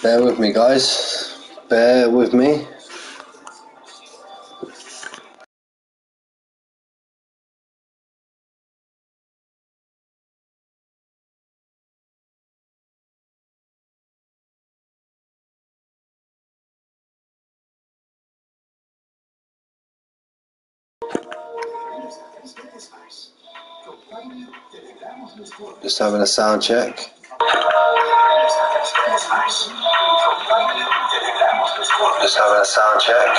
Bear with me, guys. Bear with me. Just having a sound check. Just having a sound check.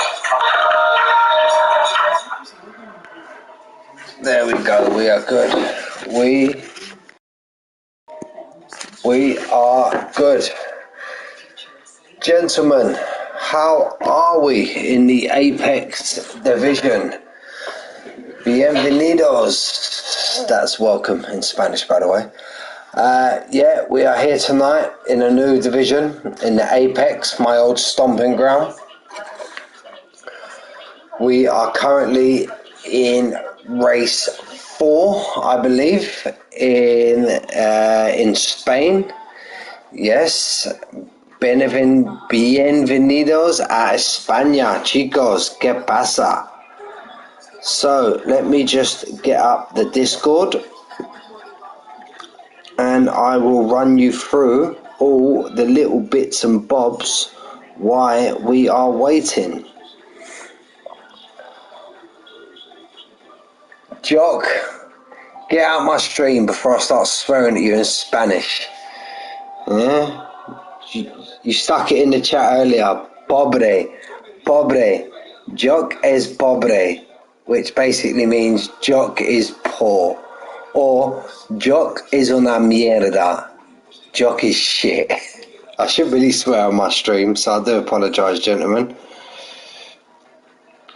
There we go. We are good. We are good. Gentlemen, how are we in the Apex division? Bienvenidos. That's welcome in Spanish, by the way. Yeah, we are here tonight in a new division, in the Apex, my old stomping ground. We are currently in race 4, I believe, in Spain. Yes, bienvenidos a España, chicos. ¿Qué pasa? So, let me just get up the Discord and I will run you through all the little bits and bobs why we are waiting. Jock, get out my stream before I start swearing at you in Spanish. Yeah? You stuck it in the chat earlier. Pobre. Jock es pobre, which basically means Jock is poor. Or Jock is una mierda. Jock is shit. I shouldn't really swear on my stream, so I do apologise, gentlemen.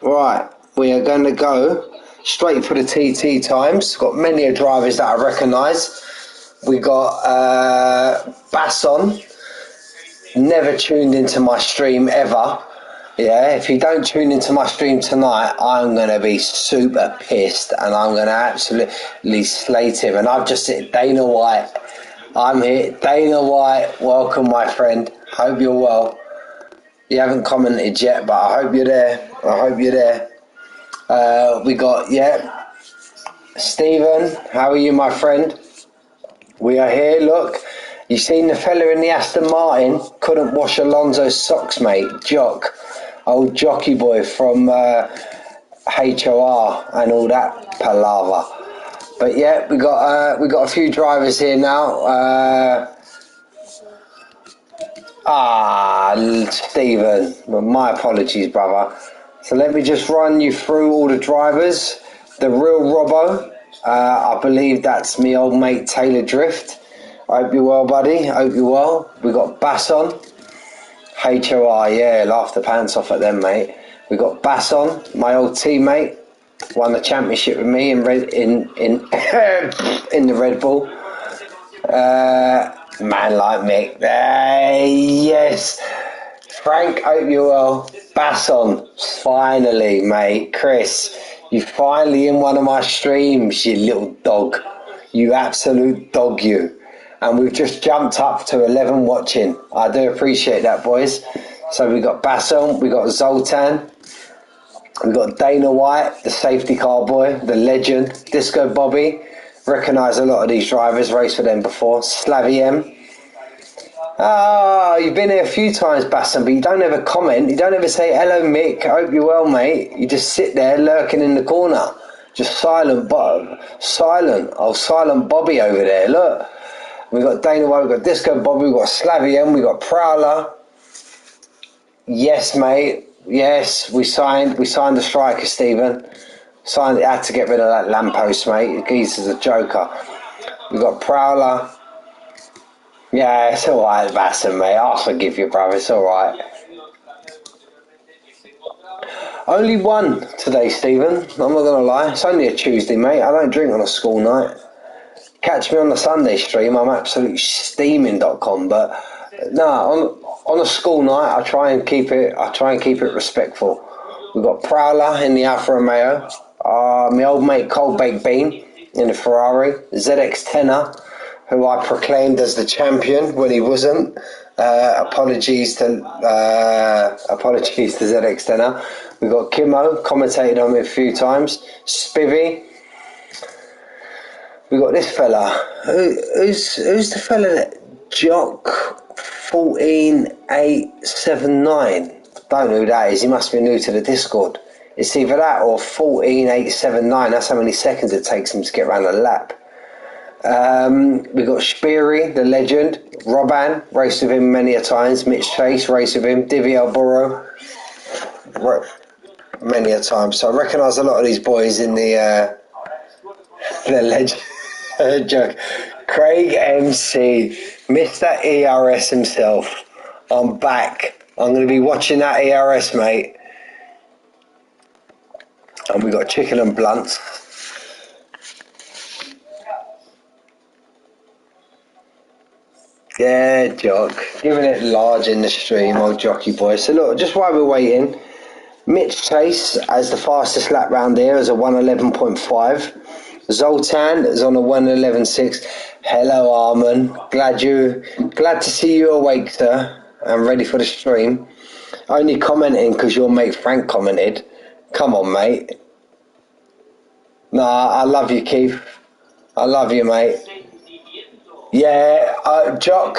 Right, we are going to go straight for the TT times. Got many drivers that I recognise. We got Basson. Never tuned into my stream ever. Yeah, if you don't tune into my stream tonight, I'm going to be super pissed and I'm going to absolutely slate him. And I've just said, Dana White. I'm here. Dana White, welcome, my friend. Hope you're well. You haven't commented yet, but I hope you're there. We got, Stephen, how are you, my friend? We are here, look. You seen the fella in the Aston Martin? Couldn't wash Alonso's socks, mate. Jock. Old jockey boy from HOR and all that palaver. But yeah, we got a few drivers here now. Stephen, my apologies, brother. So let me just run you through all the drivers. The real Robbo, I believe that's me old mate Taylor Drift. I hope you're well, buddy. Hope you're well. We got Basson, HOR. Yeah, laugh the pants off at them, mate. We got Basson, my old teammate, won the championship with me in the Red Bull. Man like Mick. Yes. Frank, hope you're well. Basson, finally, mate. Chris, you finally in one of my streams, you little dog. You absolute dog, you. And we've just jumped up to 11 watching. I do appreciate that, boys. So we got Basson, we got Zoltan, we got Dana White, the safety car boy, the legend, Disco Bobby. Recognise a lot of these drivers, raced for them before. Slavy M. You've been here a few times, Basson, but you don't ever comment. You don't ever say, hello, Mick, I hope you're well, mate. You just sit there lurking in the corner. Just silent Bobby over there, look. We got Dana White, we got Disco Bobby, we got Slavy M, we got Prowler. Yes, mate. Yes, we signed the striker, Stephen. Had to get rid of that lamppost, mate. The geezer's a joker. We got Prowler. Yeah, it's alright, Basson, mate. I'll forgive you, brother. It's alright. Only one today, Stephen. I'm not gonna lie. It's only a Tuesday, mate. I don't drink on a school night. Catch me on the Sunday stream. I'm absolutely steaming.com, but no, on a school night, I try and keep it respectful. We've got Prowler in the Alfa Romeo. My old mate Cold Baked Bean in the Ferrari. ZX10er who I proclaimed as the champion when he wasn't. Apologies to ZX Tenor. We've got Kimmo, commentated on me a few times. Spivvy. We got this fella. Who's the fella that Jock 14879? Don't know who that is. He must be new to the Discord. It's either that or 14879. That's how many seconds it takes him to get around a lap. We got Speary, the legend. Roban, raced with him many a times. Mitch Chase, raced with him. Divvy Alboro, many a time. So I recognise a lot of these boys in the legend. Joke. Craig MC, Mr. ERS himself. I'm back. I'm going to be watching that ERS, mate. And we got chicken and blunts. Yeah, Jock. Giving it large in the stream, old jockey boy. So look, just while we're waiting, Mitch Chase as the fastest lap round here is a 111.5. Zoltan is on a 111.6. Hello, Armin. Glad to see you awake, sir, and ready for the stream. Only commenting because your mate Frank commented. Come on, mate. Nah, I love you, Keith. I love you, mate. Yeah, Jock.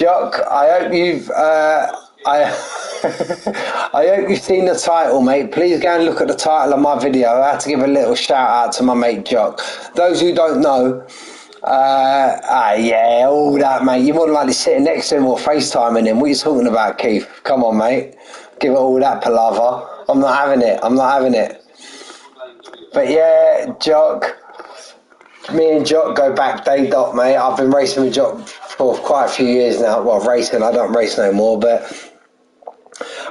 I hope you've. I hope you've seen the title, mate. Please go and look at the title of my video. I had to give a little shout out to my mate Jock. Those who don't know, yeah, all that, mate. You're more than likely sitting next to him or FaceTiming him. What are you talking about, Keith? Come on, mate. Give it all that palaver. I'm not having it. But yeah, Jock. Me and Jock go back day dot, mate. I've been racing with Jock for quite a few years now. Well, racing, I don't race no more, but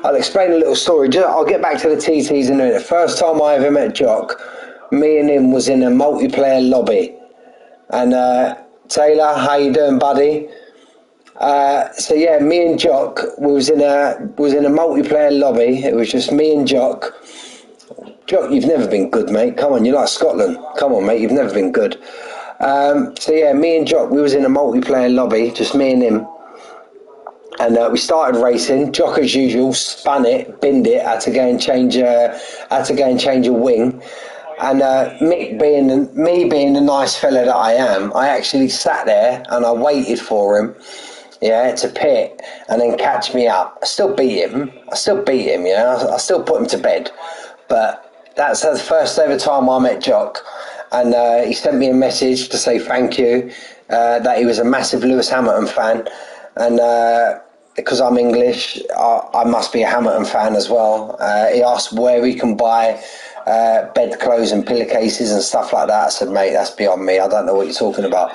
I'll explain a little story. I'll get back to the TTs in a minute. The first time I ever met Jock, me and him was in a multiplayer lobby. And Taylor, how you doing, buddy? So yeah, me and Jock was in a multiplayer lobby. It was just me and Jock. Jock, you've never been good, mate. Come on, you're like Scotland. Come on, mate, you've never been good. So yeah, me and Jock, we was in a multiplayer lobby, just me and him. And we started racing. Jock, as usual, spun it, binned it. Had to go and change a wing. And me being the nice fella that I am, I actually sat there and I waited for him, yeah, to pit and then catch me up. I still beat him, yeah. I still put him to bed. But that's the first ever time I met Jock. And he sent me a message to say thank you, that he was a massive Lewis Hamilton fan. And because I'm English, I must be a Hamilton fan as well. He asked where we can buy bedclothes and pillowcases and stuff like that. I said, mate, that's beyond me. I don't know what you're talking about.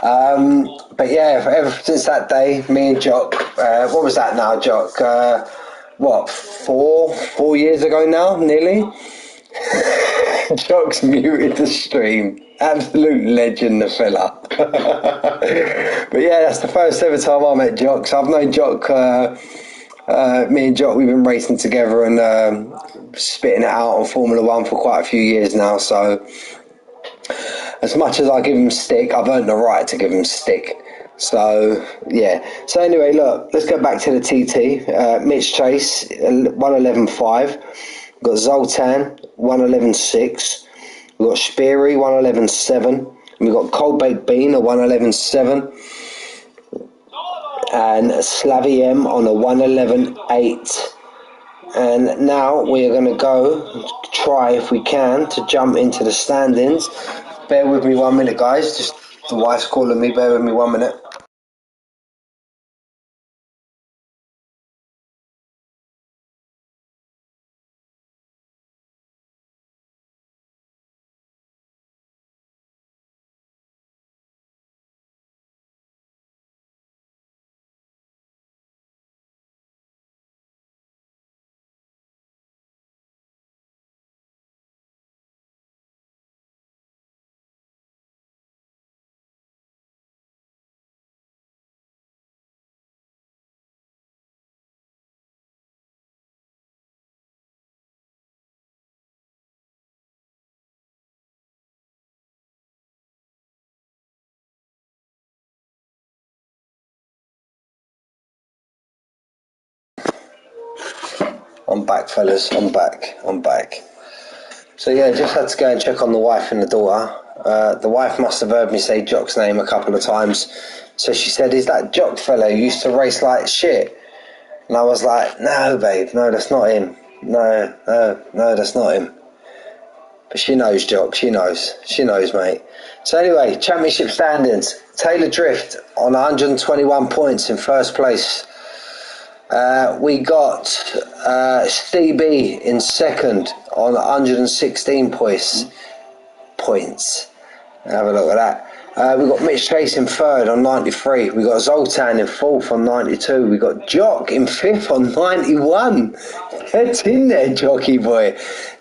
But yeah, ever since that day, me and Jock, what was that now, Jock? What, 4 years ago now, nearly? Jock's muted the stream. Absolute legend, the fella. But yeah, that's the first ever time I met Jock. So I've known Jock, me and Jock, we've been racing together and spitting it out on Formula One for quite a few years now. So as much as I give him stick, I've earned the right to give him stick. So yeah. So anyway, look, let's go back to the TT. Mitch Chase, 111.5. We've got Zoltan, 111.6. We've got Speary, 111.7. We've got Cold Baked Bean, a 111.7. And Slavy M on a 111.8. And now we are going to go try, if we can, to jump into the standings. Bear with me 1 minute, guys. Just the wife's calling me. Bear with me 1 minute. I'm back, fellas. I'm back. So yeah, just had to go and check on the wife and the daughter. The wife must have heard me say Jock's name a couple of times. So she said, "Is that Jock fella who used to race like shit?" And I was like, "No, babe, no, that's not him. No, that's not him." But she knows, Jock. She knows, mate. So anyway, championship standings. Taylor Drift on 121 points in first place. We got CB in second on 116 points. Have a look at that. We got Mitch Chase in third on 93. We got Zoltan in fourth on 92. We got Jock in fifth on 91. Get in there, jockey boy.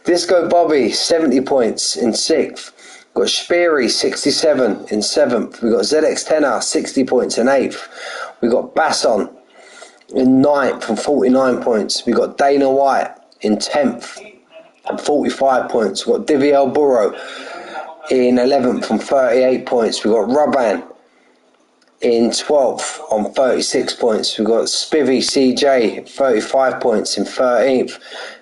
Disco Bobby 70 points in sixth. We got Speary 67 in seventh. We got ZX Tenor 60 points in eighth. We got Basson in ninth and 49 points. We got Dana White in 10th and 45 points. We got Diviel Burrow in 11th on 38 points. We got Ruban in 12th on 36 points. We got Spivvy CJ 35 points in 13th.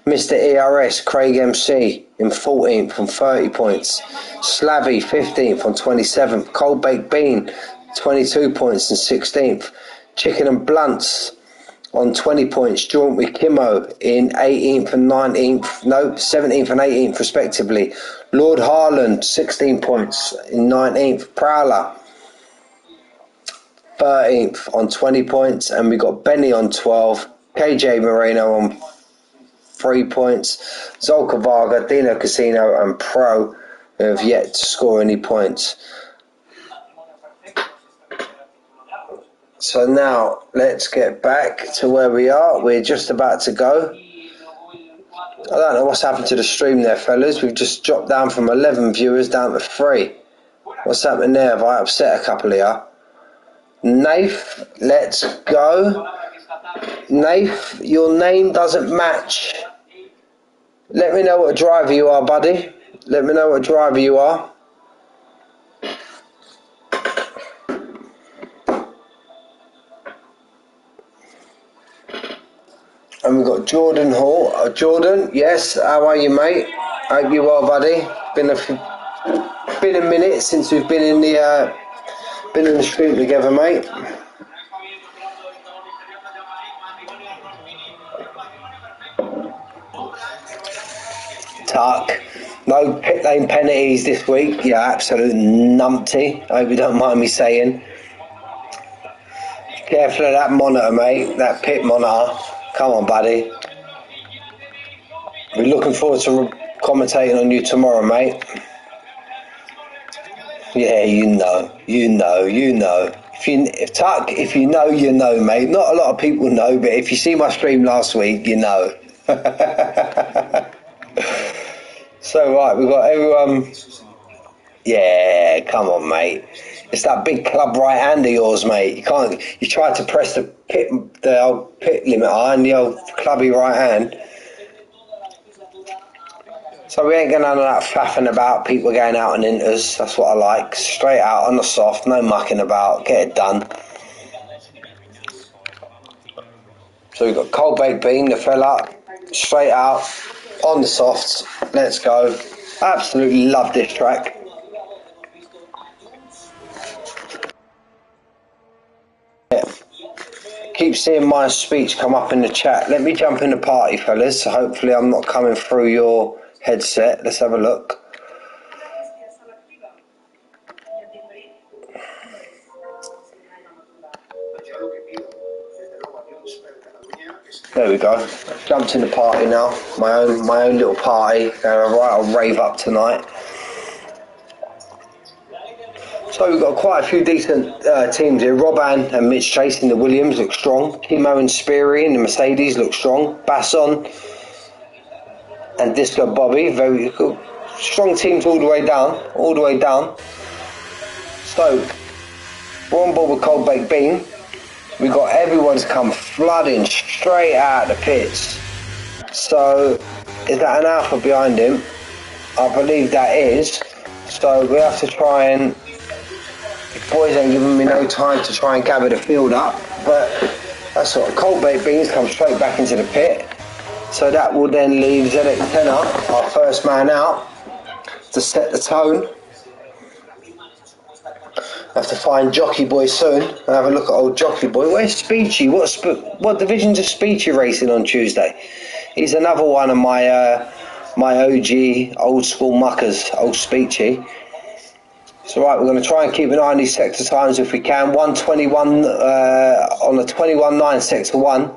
Mr. ERS Craig MC in 14th on 30 points. Slavy 15th on 27th. Cold Baked Bean 22 points in 16th. Chicken and Blunts on 20 points, joint with Kimmo in 18th and 19th, no, 17th and 18th respectively. Lord Harland, 16 points in 19th. Prowler, 13th on 20 points. And we got Benny on 12. KJ Moreno on 3 points. Zolka Varga, Dino Casino and Pro have yet to score any points. So now let's get back to where we are. We're just about to go. I don't know what's happened to the stream there, fellas. We've just dropped down from 11 viewers down to 3. What's happening there? Have I upset a couple of you? Nath, let's go. Nath, your name doesn't match. Let me know what driver you are, buddy. Let me know what driver you are. And we've got Jordan Hall. Jordan, yes, how are you, mate? Hope you're well, buddy. Been a minute since we've been in the stream together, mate. Tuck. No pit lane penalties this week. Yeah, absolute numpty. I hope you don't mind me saying. Careful of that monitor, mate. That pit monitor. Come on, buddy. We're looking forward to commentating on you tomorrow, mate. Yeah, you know. If you know, you know, mate. Not a lot of people know, but if you see my stream last week, you know. So right, we've got everyone. Yeah, come on, mate. It's that big club right hand of yours, mate. You tried to press the old pit limiter and the old clubby right hand. So we ain't going none of that faffing about, people going out on inters. That's what I like. Straight out on the soft, no mucking about. Get it done. So we've got Cold Baked Bean, the fella. Straight out on the softs. Let's go. Absolutely love this track. Keep seeing my speech come up in the chat. Let me jump in the party, fellas. So hopefully I'm not coming through your headset. Let's have a look. There we go. Jumped in the party now. My own little party. Going right, I'll rave up tonight. So we've got quite a few decent teams here. Roban and Mitch Chase in the Williams look strong. Kimo and Speary in the Mercedes look strong. Basson and Disco Bobby, very cool. Strong teams all the way down. So we're on board with Cold Baked Bean. We've got everyone's come flooding straight out of the pits. So is that an alpha behind him? I believe that is. So we have to try and... The boys ain't giving me no time to try and gather the field up. But that's what Cold Baked Beans come straight back into the pit. So that will then leave ZX Tenor, our first man out, to set the tone. Have to find Jockey Boy soon and have a look at old Jockey Boy. Where's Speechy? What divisions of Speechy racing on Tuesday? He's another one of my my OG old school muckers, old Speechy. So right, we're going to try and keep an eye on these sector times if we can. 121 on the 21.9 sector 1.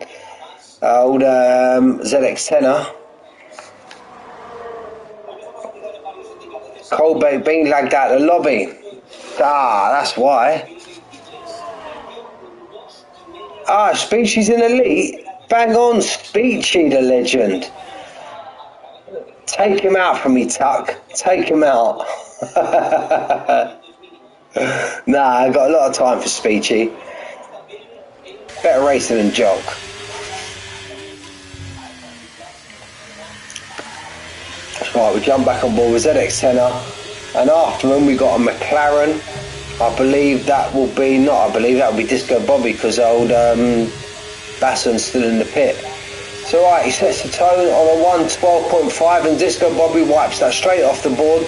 Old ZX Tenor. Cold baked bean lagged out the lobby. Ah, that's why. Ah, Speechy's in elite. Bang on, Speechy, the legend. Take him out for me, Tuck. Take him out. Nah, I got a lot of time for Speechy. Better racing than Jock. Right, we jump back on board with ZX Tenor, and after him we got a McLaren. I believe that will be, that will be Disco Bobby, because old Basson's still in the pit. So right, he sets the tone on a 112.5 and Disco Bobby wipes that straight off the board.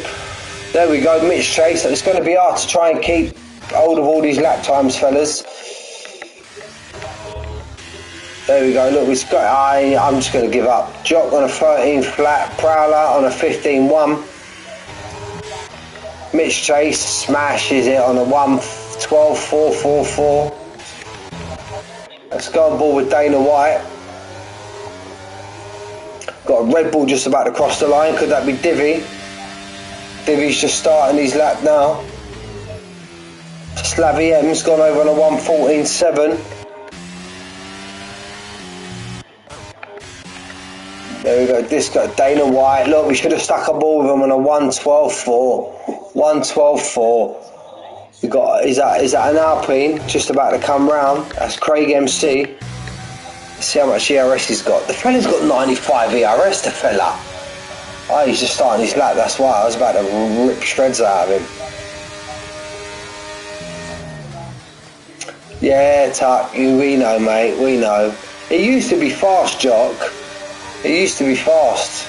There we go, Mitch Chase. It's going to be hard to try and keep hold of all these lap times, fellas. There we go, look, I'm just going to give up. Jock on a 13 flat, Prowler on a 15.1. Mitch Chase smashes it on a 112.444. Let's go on board with Dana White. Got a Red Bull just about to cross the line. Could that be Divvy? Divvy's just starting his lap now. Slavy M's gone over on a 114.7. There we go, Disco, Dana White. Look, we should have stuck a ball with him on a 112.4. 112.4. We got, is that an Alpine just about to come round? That's Craig MC. Let's see how much ERS he's got. The fella's got 95 ERS, the fella. Oh, he's just starting his lap, that's why I was about to rip shreds out of him. Yeah, Tuck, we know, mate, we know. It used to be fast, Jock. It used to be fast.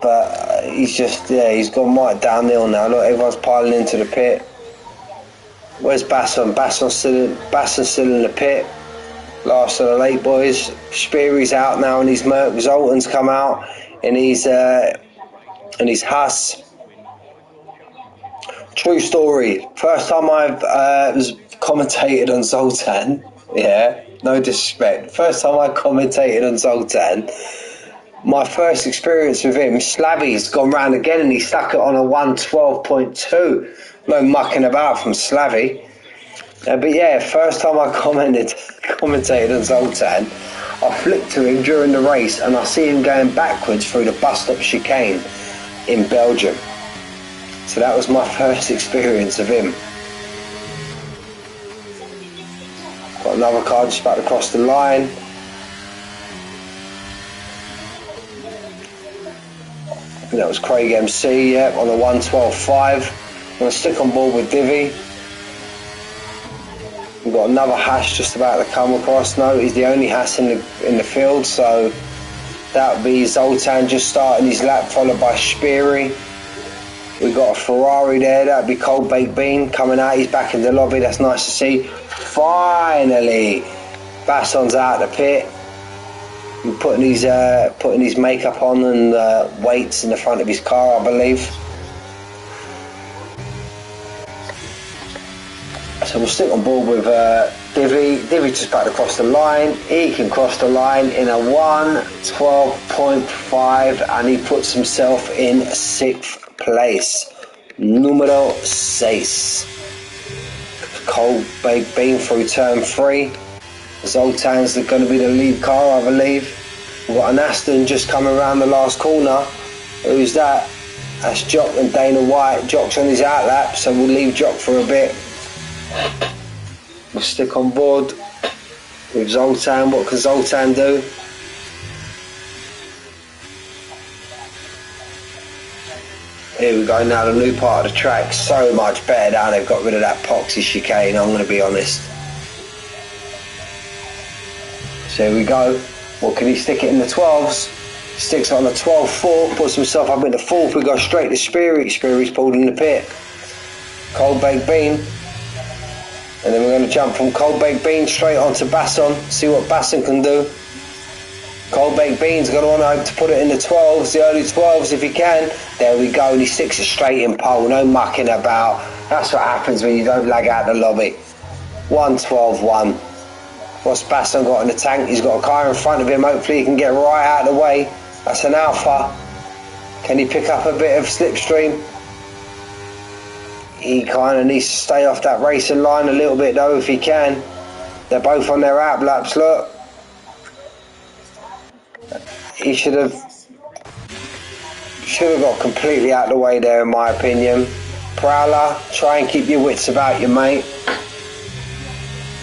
But he's just, he's gone right downhill now. Look, everyone's piling into the pit. Where's Basson? Basson's still in the pit. Last of the late boys. Speary's out now and his Merc. Zoltan's come out and his Huss. True story. First time I've was commentated on Zoltan. Yeah, no disrespect. First time I commentated on Zoltan. My first experience with him, Slavy's gone round again and he stuck it on a 112.2. No mucking about from Slavy. But yeah, first time I commentated on Zoltan, I flicked to him during the race and I see him going backwards through the bus stop chicane in Belgium. So that was my first experience of him. Got another car just about to cross the line. And that was Craig MC, yeah, on the 112.5. I'm going to stick on board with Divvy. We've got another Hash just about to come across. No, he's the only Hash in the field, so that would be Zoltan just starting his lap, followed by Speary. We've got a Ferrari there, that would be Cold Baked Bean coming out. He's back in the lobby, that's nice to see. Finally, Basson's out of the pit. He's putting his makeup on and weights in the front of his car, I believe. So we'll stick on board with Divvy. Divvy just about to cross the line. He can cross the line in a 112.5 and he puts himself in 6th place. Numero 6. Cold Baked Bean through turn 3. Zoltan's going to be the lead car, I believe. We've got an Aston just coming around the last corner. Who's that? That's Jock and Dana White. Jock's on his outlap, so we'll leave Jock for a bit. We'll stick on board with Zoltan. What can Zoltan do? Here we go now, the new part of the track. So much better now they've got rid of that poxy chicane, I'm going to be honest. So here we go. What can he stick it in the 12s? Sticks it on the 12-4, puts himself up in the 4th. We go straight to Speary. Speary's pulled in the pit. Cold baked bean. And then we're going to jump from cold baked bean straight onto Basson. See what Basson can do. Cold baked bean's going to want to put it in the 12s, the early 12s if he can. There we go, and he sticks it straight in pole. No mucking about. That's what happens when you don't lag out the lobby. 1-12-1. What's Basson got in the tank? He's got a car in front of him. Hopefully he can get right out of the way. That's an Alpha. Can he pick up a bit of slipstream? He kind of needs to stay off that racing line a little bit though if he can. They're both on their out laps, look. He should have got completely out of the way there in my opinion. Prowler, try and keep your wits about you, mate.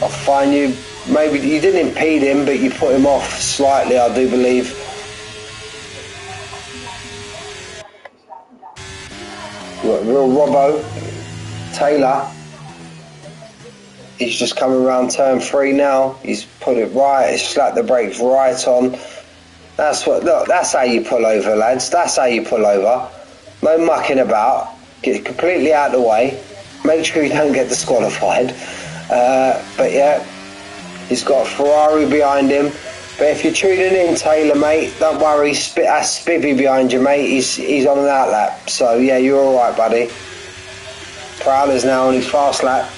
I'll find you. Maybe you didn't impede him, but you put him off slightly, I do believe. We've got real Robbo. Taylor. He's just coming around turn 3 now. He's put it right. He's slapped the brakes right on. That's what. Look, that's how you pull over, lads. That's how you pull over. No mucking about. Get completely out of the way. Make sure you don't get disqualified. But yeah, he's got a Ferrari behind him. But if you're tuning in, Taylor, mate, don't worry. That's Spivvy behind you, mate. He's on an out lap. So yeah, you're all right, buddy. Prowler's now on his fast lap.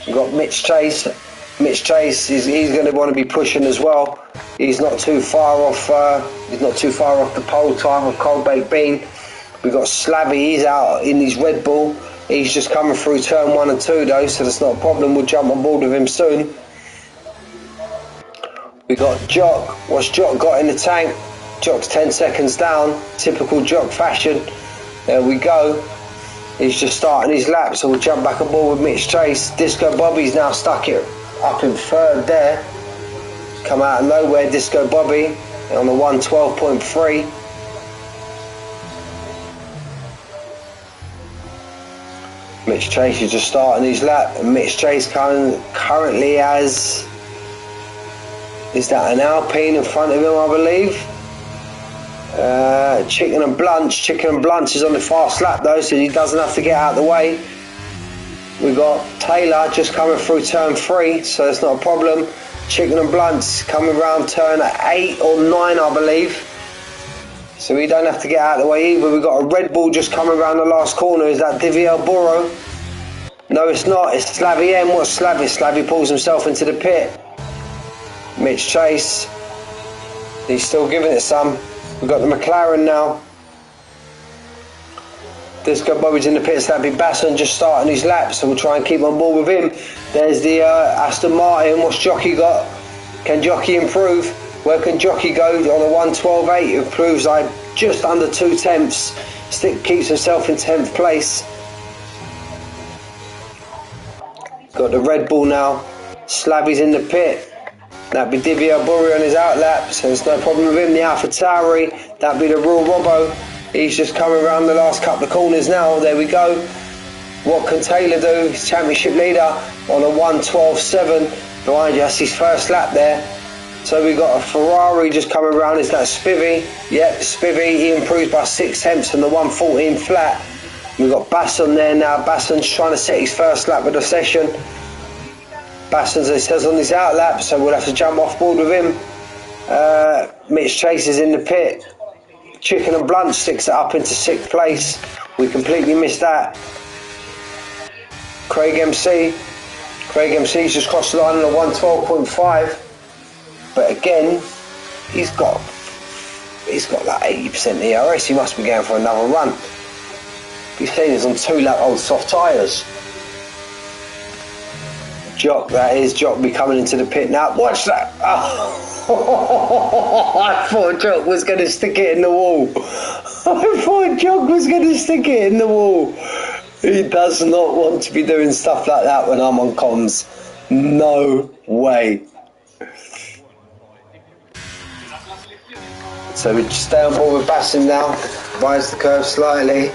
We've got Mitch Chase. Mitch Chase he's going to want to be pushing as well. He's not too far off. He's not too far off the pole time of Cold Baked Bean. We've got Slavy. He's out in his Red Bull. He's just coming through turn 1 and 2 though, so that's not a problem. We'll jump on board with him soon. We got Jock. What's Jock got in the tank? Jock's 10 seconds down. Typical Jock fashion. There we go. He's just starting his lap, so we'll jump back on board with Mitch Chase. Disco Bobby's now stuck it up in 3rd there. Come out of nowhere, Disco Bobby on the 112.3. Mitch Chase is just starting his lap, and Mitch Chase currently has, is that an Alpine in front of him, I believe? Chicken and Blunch is on the fast lap though, so he doesn't have to get out of the way. We've got Taylor just coming through turn 3, so it's not a problem. Chicken and Blunts coming around turn 8 or 9, I believe. So we don't have to get out of the way either. We've got a Red Bull just coming around the last corner. Is that Diviel Burrow? No, it's not. It's Slavy M. What's Slavy? Slavy pulls himself into the pit. Mitch Chase. He's still giving it some. We've got the McLaren now. Disco Bobby's in the pit. Slavy Basson just starting his lap, so we'll try and keep on board with him. There's the Aston Martin. What's Jockey got? Can Jockey improve? Where can Jockey go? On a 112.8, it improves like just under 2 tenths. Stick keeps himself in 10th place. Got the Red Bull now. Slavy's in the pit. That'd be Divier Burry on his out lap, so there's no problem with him. The Alpha Tauri, that'd be the Real Robbo. He's just coming around the last couple of corners now. There we go. What can Taylor do? He's championship leader on a 112.7. Behind you, that's his first lap there. So we got a Ferrari just coming around. Is that Spivvy? Yep, Spivvy. He improves by 6 tenths from the 114 flat. We've got Basson there now. Basson's trying to set his first lap of the session. Basson's, it says, on his out lap, so we'll have to jump off board with him. Mitch Chase is in the pit. Chicken and Blunt sticks it up into 6th place. We completely missed that. Craig MC's just crossed the line on a 112.5. But again, he's got like 80% ERS. He must be going for another run. He's saying he's on 2 lap old soft tyres. Jock, that is Jock be coming into the pit now. Watch that! Oh, I thought Jock was going to stick it in the wall. He does not want to be doing stuff like that when I'm on comms. No way. So we just stay on board with Basson now. Rise the curve slightly.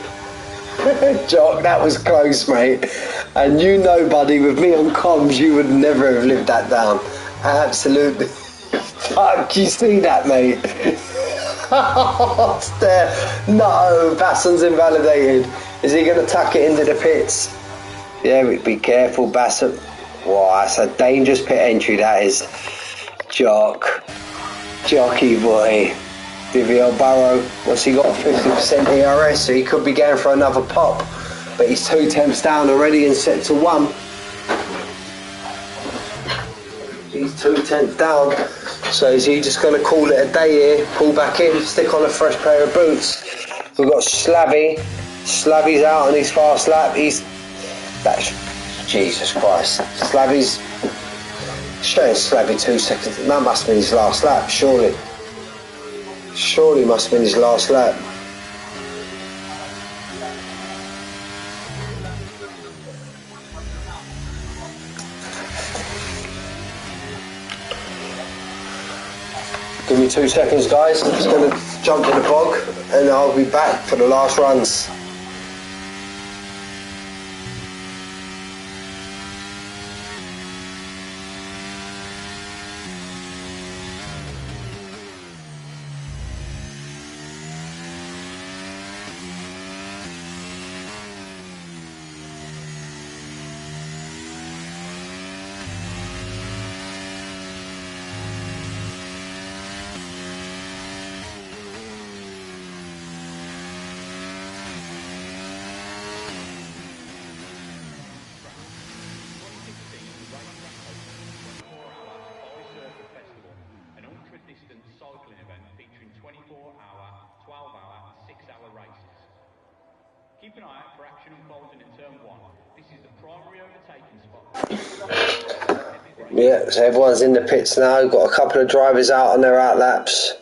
Jock, that was close, mate. And you know, buddy, with me on comms, you would never have lived that down. Absolutely. Fuck, you see that, mate? It's there. No, Basson's invalidated. Is he going to tuck it into the pits? Yeah, be careful, Basson. Wow, that's a dangerous pit entry, that is. Jockey boy. Vivian Burrow, what's he got? 50% ERS, so he could be going for another pop. But he's 2 temps down already and set to 1. He's 2 tenths down. So is he just going to call it a day here, pull back in, stick on a fresh pair of boots? We've got Slavy. Slavy's out on his fast lap. That's Jesus Christ. Slavy's showing Slavy 2 seconds. That must have been his last lap, surely. Surely must have been his last lap. Give me 2 seconds, guys. I'm just going to jump in the bog and I'll be back for the last runs. Keep an eye out for action unfolding in turn 1. This is the primary overtaking spot. Yeah, so everyone's in the pits now. Got a couple of drivers out on their outlaps.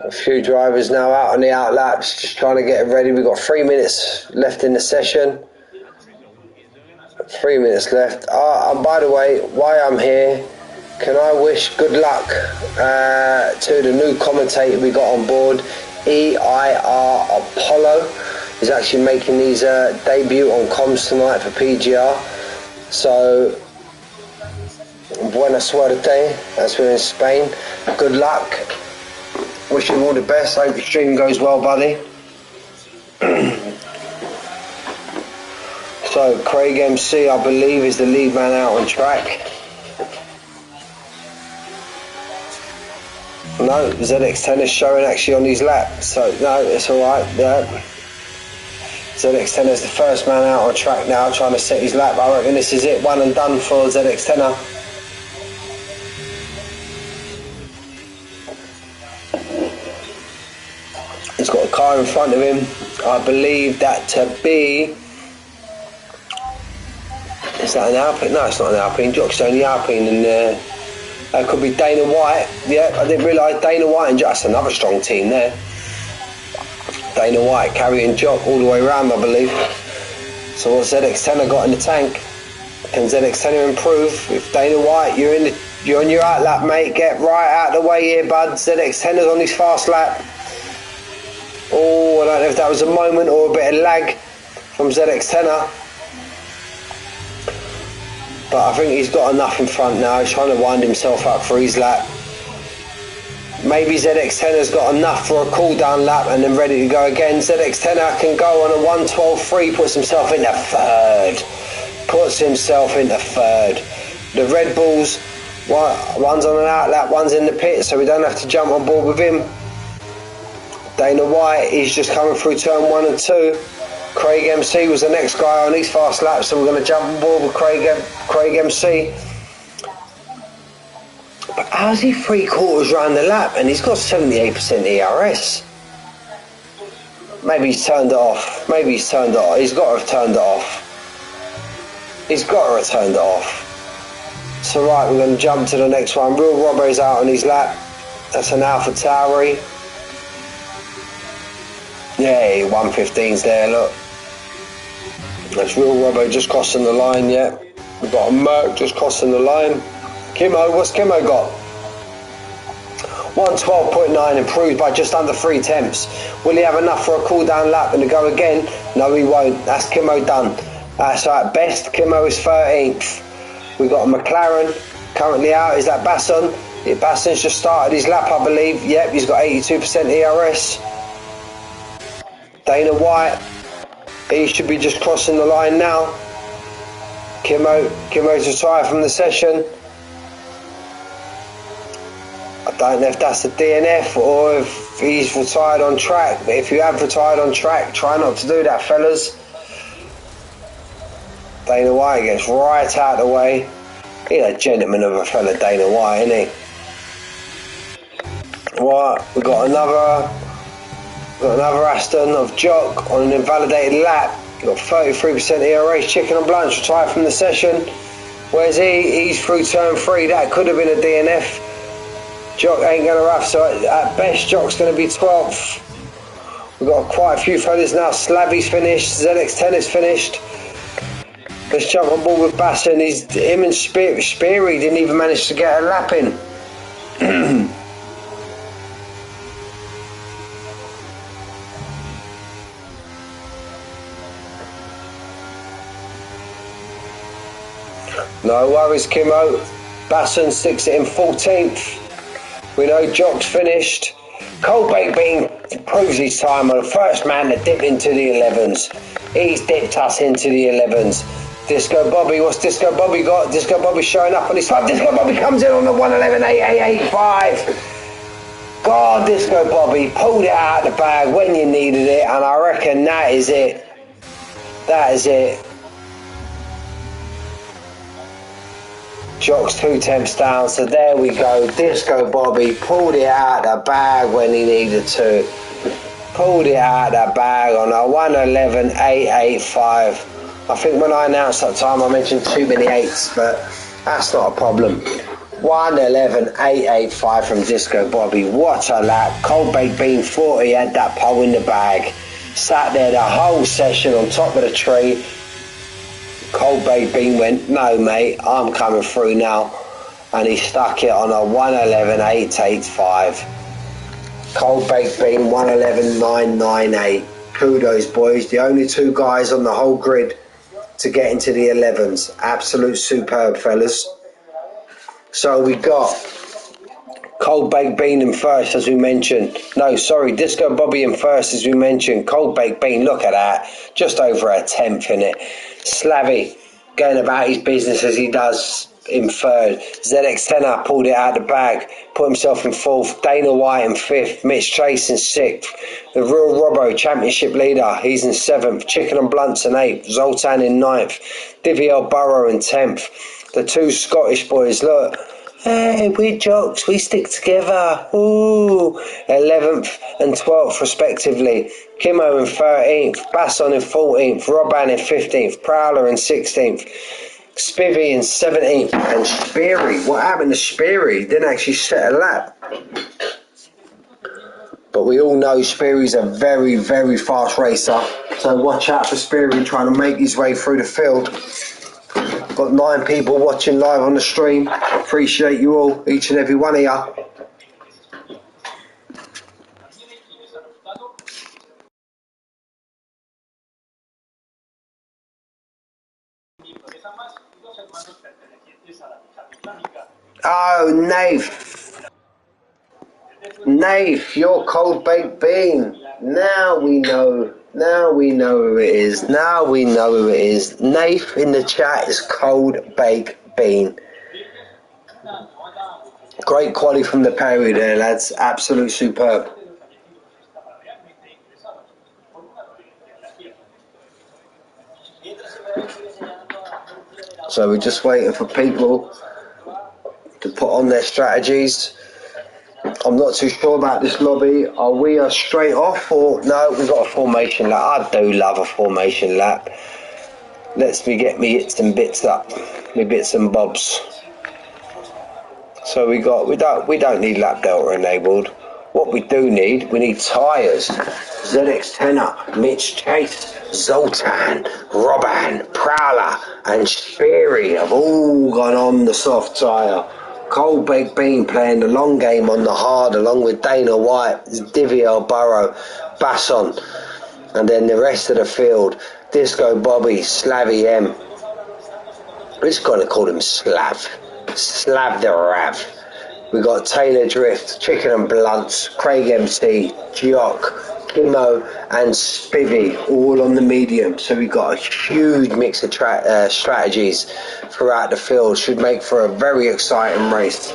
A few drivers now out on the outlaps, just trying to get it ready. We've got 3 minutes left in the session. 3 minutes left. And by the way, while I'm here, can I wish good luck to the new commentator we got on board, EIR Apollo. He's actually making his debut on comms tonight for PGR. So, buena suerte, as we're in Spain. Good luck. Wish him all the best. Hope your stream goes well, buddy. So, Craig MC, I believe, is the lead man out on track. No, ZX10 is showing actually on his lap, so no, it's alright, yeah. ZX10 is the first man out on track now, trying to set his lap. I reckon this is it, one and done for ZX10er. He's got a car in front of him. I believe that to be... Is that an Alpine? No, it's not an Alpine. Jock's only Alpine, and that could be Dana White. Yeah, I didn't realise Dana White and Jock. That's another strong team there. Dana White carrying Jock all the way around, I believe. So what ZX10er got in the tank? Can ZX10er improve? If Dana White, you're on your out lap, mate. Get right out of the way here, bud. ZX10er's on his fast lap. Oh, I don't know if that was a moment or a bit of lag from ZX10er. But I think he's got enough in front now. He's trying to wind himself up for his lap. Maybe ZX10er's got enough for a cool down lap and then ready to go again. ZX10er can go on a 1:12.3, puts himself into third. The Red Bulls, one's on an out lap, one's in the pit, so we don't have to jump on board with him. Dana White is just coming through turn 1 and 2. Craig MC was the next guy on his fast lap, so we're going to jump on board with Craig MC. But how's he 3/4 round the lap and he's got 78% ERS? Maybe he's turned it off. He's got to have turned it off. So right, we're going to jump to the next one. Real Robbo's out on his lap. That's an Alpha Tauri. Yeah, 115's there, look. That's Real Robbo just crossing the line, yeah. We've got a Merc just crossing the line. Kimmo, what's Kimmo got? 1:12.9, improved by just under 3 temps. Will he have enough for a cool down lap and to go again? No, he won't. That's Kimmo done. So at best, Kimmo is 13th. We've got a McLaren Currently out is that Basson. Yeah, Basson's just started his lap, I believe. Yep, he's got 82% ERS. Dana White, he should be just crossing the line now. Kimmo's retired from the session. I don't know if that's a DNF or if he's retired on track, but if you have retired on track, try not to do that, fellas. Dana White gets right out of the way. He's a gentleman of a fella, Dana White, isn't he? Right, we've got another Aston of Jock on an invalidated lap. He's got 33% ERS. Chicken and Blanche retired from the session. Where's he? He's through turn 3. That could have been a DNF. Jock ain't going to rough, so at best Jock's going to be 12th. We've got quite a few fellas now. Slavy's finished, ZX10 is finished. Let's jump on board with Basson. Him and Speary didn't even manage to get a lap in. No worries, Kimmo. Basson sticks it in 14th. We know Jock's finished. Cold Baked Bean proves his time on the first man to dip into the 11s. He's dipped us into the 11s. Disco Bobby, what's Disco Bobby got? Disco Bobby showing up on his side. Disco Bobby comes in on the 111.8885. God, Disco Bobby pulled it out of the bag when you needed it, and I reckon that is it. That is it. Jock's 2 tenths down, so there we go. Disco Bobby pulled it out of the bag when he needed to. Pulled it out of the bag on a 111.885. I think when I announced that time I mentioned too many 8s, but that's not a problem. 111.885 from Disco Bobby. What a lap. Cold Baked Bean 40 had that pole in the bag. Sat there the whole session on top of the tree. Cold Baked Bean went, no mate, I'm coming through now. And he stuck it on a 111.885. Cold Baked Bean 111.998. Kudos, boys. The only 2 guys on the whole grid to get into the 11s. Absolute superb, fellas. So we got Cold Baked Bean in first, as we mentioned. No, sorry, Disco Bobby in first, as we mentioned. Cold Baked Bean, look at that. Just over a 10th in it. Slavy going about his business as he does in third. ZX10 pulled it out of the bag, put himself in 4th. Dana White in 5th. Mitch Chase in 6th. The Real Robbo, championship leader, he's in 7th. Chicken and Blunts in 8th. Zoltan in 9th. Diviel Burrow in 10th. The 2 Scottish boys, look. Hey, we jocks, we stick together. Ooh, 11th and 12th respectively. Kimmo in 13th, Basson in 14th, Robban in 15th, Prowler in 16th, Spivvy in 17th, and Speary. What happened to Speary? He didn't actually set a lap. But we all know Speary's a very, very fast racer. So watch out for Speary trying to make his way through the field. Got 9 people watching live on the stream. Appreciate you all, each and every one of you. Oh, Nath, your Cold Baked Bean. Now we know who it is. Nath in the chat is Cold Baked Bean. Great quality from the Perry there, lads. Absolute superb. So we're just waiting for people to put on their strategies. I'm not too sure about this lobby. Are we a straight off or no? We've got a formation lap. I do love a formation lap. Lets me get me hits and bits up, me bits and bobs. So we don't need lap delta enabled. What we do need, we need tyres. ZX10, Mitch Chase, Zoltan, Robban, Prowler and Speary have all gone on the soft tyre. Cold Baked Bean playing the long game on the hard along with Dana White, Diviel Burrow, Basson, and then the rest of the field, Disco Bobby, Slavy M. We're just going to call him Slav. Slav the Rav. We got Taylor Drift, Chicken and Blunts, Craig MC, Jock, Kimo and Spivvy all on the medium. So we got a huge mix of strategies throughout the field. Should make for a very exciting race.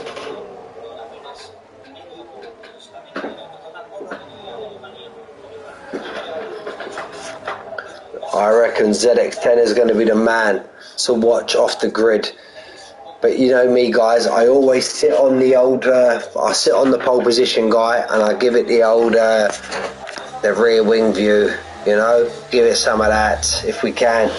I reckon ZX10 is going to be the man to watch off the grid. But you know me, guys, I always sit on the old, I sit on the pole position guy and I give it the old, the rear wing view, you know, give it some of that if we can.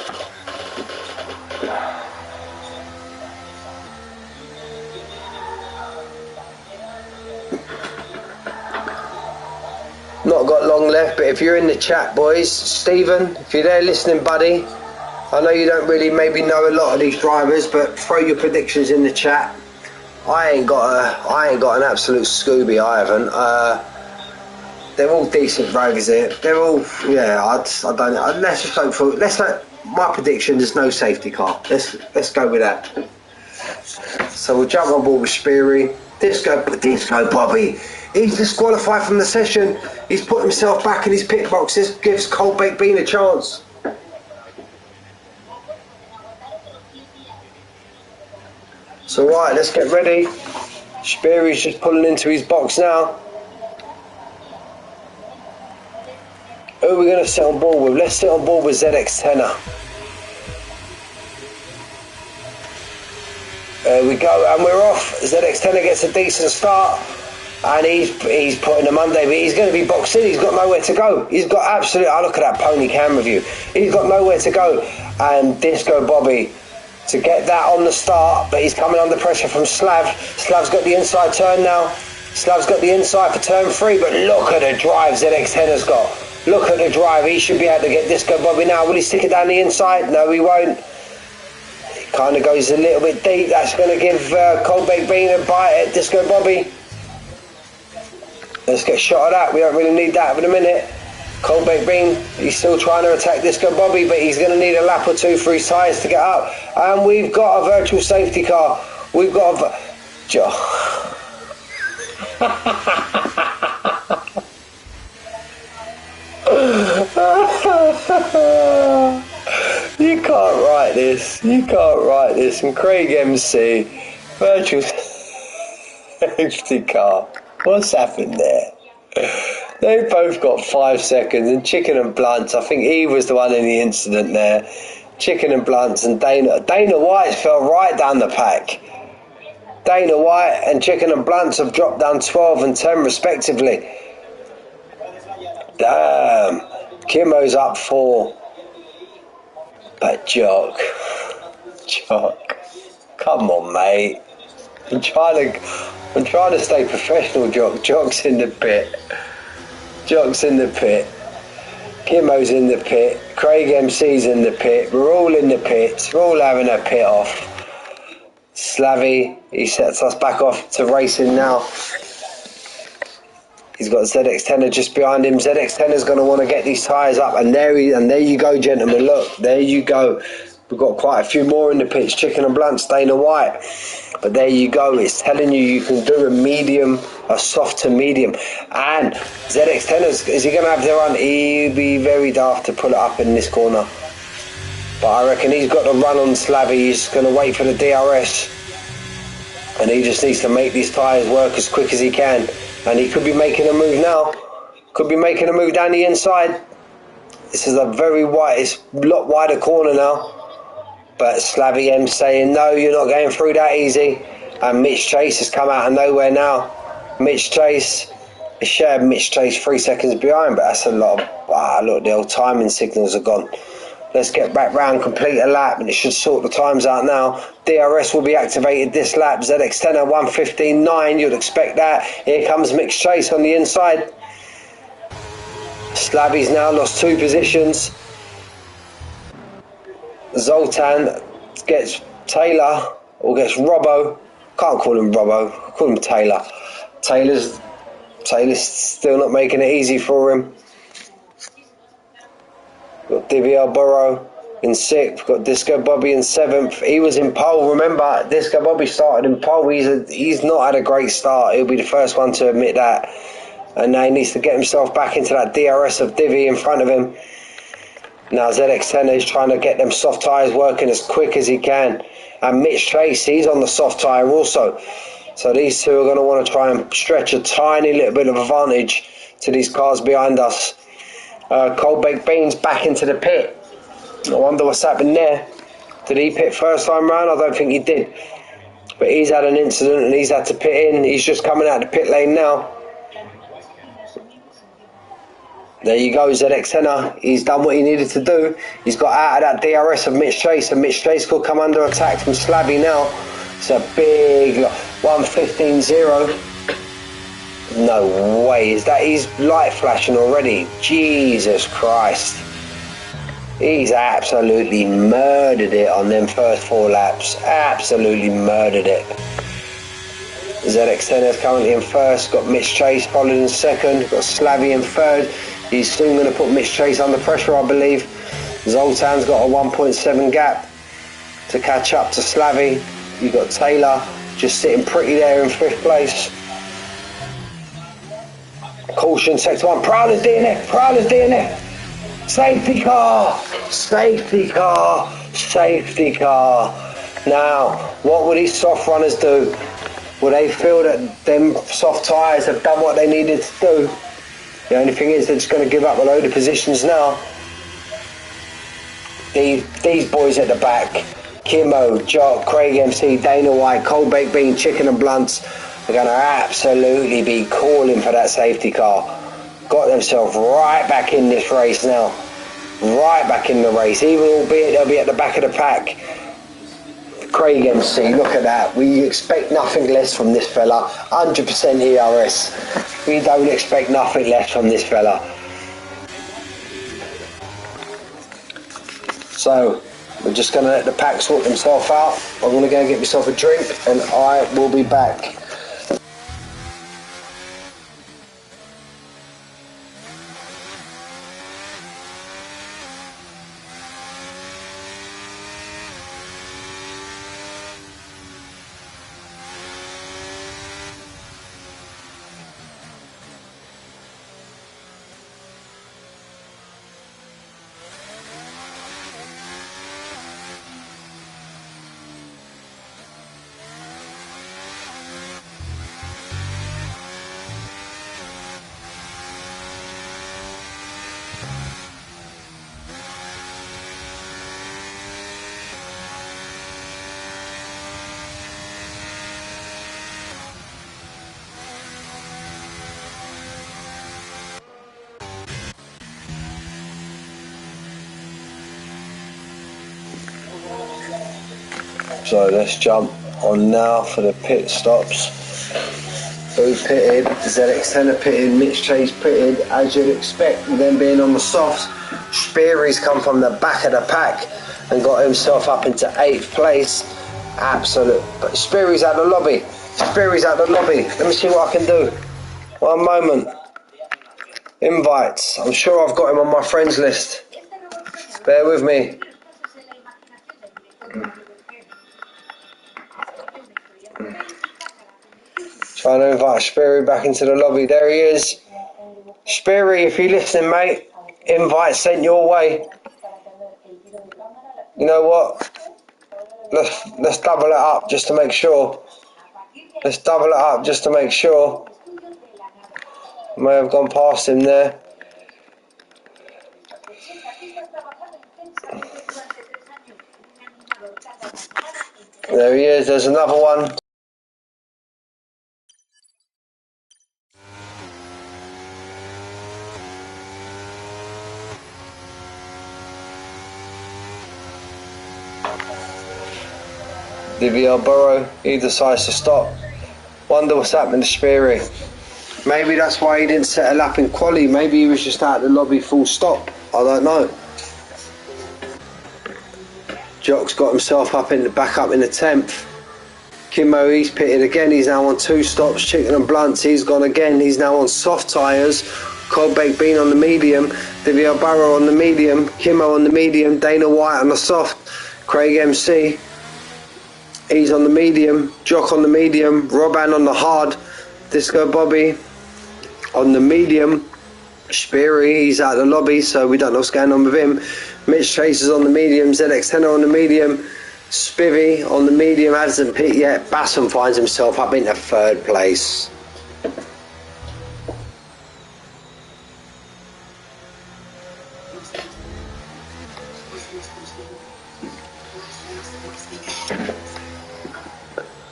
Not got long left, but if you're in the chat, boys, Stephen, if you're there listening, buddy, I know you don't really maybe know a lot of these drivers, but throw your predictions in the chat. I ain't got an absolute Scooby. I haven't. They're all decent drivers here. They're all, yeah. I don't know. Let's just hope for. My prediction is no safety car. Let's go with that. So we'll jump on board with Speary. Disco Bobby. He's disqualified from the session. He's put himself back in his pit box. This gives Cold Baked Bean a chance. So right, let's get ready. Speary's just pulling into his box now. Who are we going to sit on board with? Let's sit on board with ZX10er. There we go, and we're off. ZX10er gets a decent start. And he's putting them Monday, but he's going to be boxed in. He's got nowhere to go. He's got absolutely. I look at that pony camera view. He's got nowhere to go. And Disco Bobby to get that on the start, but he's coming under pressure from Slav. Slav's got the inside turn now. Slav's got the inside for turn 3, but look at the drive ZX10's got. Look at the drive. He should be able to get Disco Bobby now. Will he stick it down the inside? No, he won't. It kind of goes a little bit deep. That's going to give Cold Baked Bean a bite at Disco Bobby. Let's get a shot of that. We don't really need that for a minute. Cold Baked Bean, he's still trying to attack Disco Bobby, but he's going to need a lap or two for his tyres to get up. And we've got a virtual safety car. We've got a... You can't write this. You can't write this. And Craig MC, virtual safety car. What's happened there? They both got 5 seconds, and Chicken and Blunts, I think he was the one in the incident there. Chicken and Blunts and Dana White fell right down the pack. Dana White and Chicken and Blunts have dropped down 12 and 10 respectively. Damn. Kimo's up 4. But Jock, come on, mate. I'm trying to stay professional, Jock. Jock's in the pit. Kimo's in the pit. Craig MC's in the pit. We're all in the pits. We're all having a pit off. Slavy, he sets us back off to racing now. He's got ZX10er just behind him. ZX10er's going to want to get these tyres up, and there you go, gentlemen. Look, there you go. We've got quite a few more in the pits. Chicken and Blunt, Dana White. But there you go. It's telling you can do a medium, a soft to medium. And ZX10er, is he going to have the run? He'll be very daft to pull it up in this corner. But I reckon he's got to run on Slavy. He's going to wait for the DRS. And he just needs to make these tyres work as quick as he can. And he could be making a move now. Could be making a move down the inside. This is a very wide, it's a lot wider corner now. But Slavy M saying, no, you're not going through that easy. And Mitch Chase has come out of nowhere now. Mitch Chase, shared Mitch Chase 3 seconds behind, but that's a lot of, look, the old timing signals are gone. Let's get back round, complete a lap, and it should sort the times out now. DRS will be activated this lap. ZX10er 1:15.9, you'd expect that. Here comes Mitch Chase on the inside. Slavy's now lost 2 positions. Zoltan gets Taylor, or gets Robbo. Can't call him Robbo, call him Taylor. Taylor's still not making it easy for him. Got Divier Burrow In 6th, we've got Disco Bobby in 7th. He was in pole. Remember, Disco Bobby started in pole. He's not had a great start. He'll be the first one to admit that. And now he needs to get himself back into that DRS of Divi in front of him. Now ZX10 is trying to get them soft tyres working as quick as he can. And Mitch Chase, he's on the soft tyre also. So these two are going to want to try and stretch a tiny little bit of advantage to these cars behind us. Cold Baked Beans back into the pit. I wonder what's happened there. Did he pit first time round? I don't think he did. But he's had an incident and he's had to pit in. He's just coming out the pit lane now. There you go, ZX10. He's done what he needed to do. He's got out of that DRS of Mitch Chase, and Mitch Chase could come under attack from Slabby now. It's a big 1:15.0. No way, is that his light flashing already? Jesus Christ. He's absolutely murdered it on them first 4 laps. Absolutely murdered it. ZX10 is currently in first. Got Mitch Chase followed in second. Got Slavy in third. He's soon going to put Mitch Chase under pressure, I believe. Zoltan's got a 1.7 gap to catch up to Slavy. You've got Taylor just sitting pretty there in 5th place. Caution, sector 1. Prowler's DNF. Prowler's DNF. Safety car. Safety car. Safety car. Now, what will these soft runners do? Will they feel that them soft tyres have done what they needed to do? The only thing is they're just going to give up a load of positions now. These boys at the back, Kimmo, Jock, Craig MC, Dana White, Cold Baked Bean, Chicken and Blunts, are going to absolutely be calling for that safety car. Got themselves right back in this race now. Right back in the race, even albeit they'll be at the back of the pack. Craig MC, look at that. We expect nothing less from this fella. 100% ERS. We don't expect nothing less from this fella. So, we're just going to let the pack sort themselves out. I'm going to go and get myself a drink and I will be back. So let's jump on now for the pit stops. Who pitted? ZX10 pitted, Mitch Chase pitted, as you'd expect, them being on the softs. Speary's come from the back of the pack and got himself up into 8th place. Absolute. But Speary's out the lobby. Speary's out the lobby. Let me see what I can do. 1 moment. Invites. I'm sure I've got him on my friends list. Bear with me. Trying to invite Speary back into the lobby. There he is. Speary, if you're listening, mate, invite sent your way. You know what? Let's double it up just to make sure. Let's double it up just to make sure. May have gone past him there. There he is. There's another one. DVL Burrow, he decides to stop. Wonder what's happening to Speary. Maybe that's why he didn't set a lap in quali. Maybe he was just out of the lobby full stop. I don't know. Jock's got himself back up in the 10th. Kimmo, he's pitted again. He's now on 2 stops. Chicken and Blunts, he's gone again. He's now on soft tyres. Cold Baked Bean on the medium, Divya Barrow on the medium, Kimmo on the medium, Dana White on the soft, Craig MC, he's on the medium, Jock on the medium, Roban on the hard, Disco Bobby on the medium, Speary, he's out of the lobby, so we don't know what's going on with him. Mitch Tracer's on the medium, ZX10 on the medium, Spivvy on the medium, hasn't picked yet. Basson finds himself up into third place.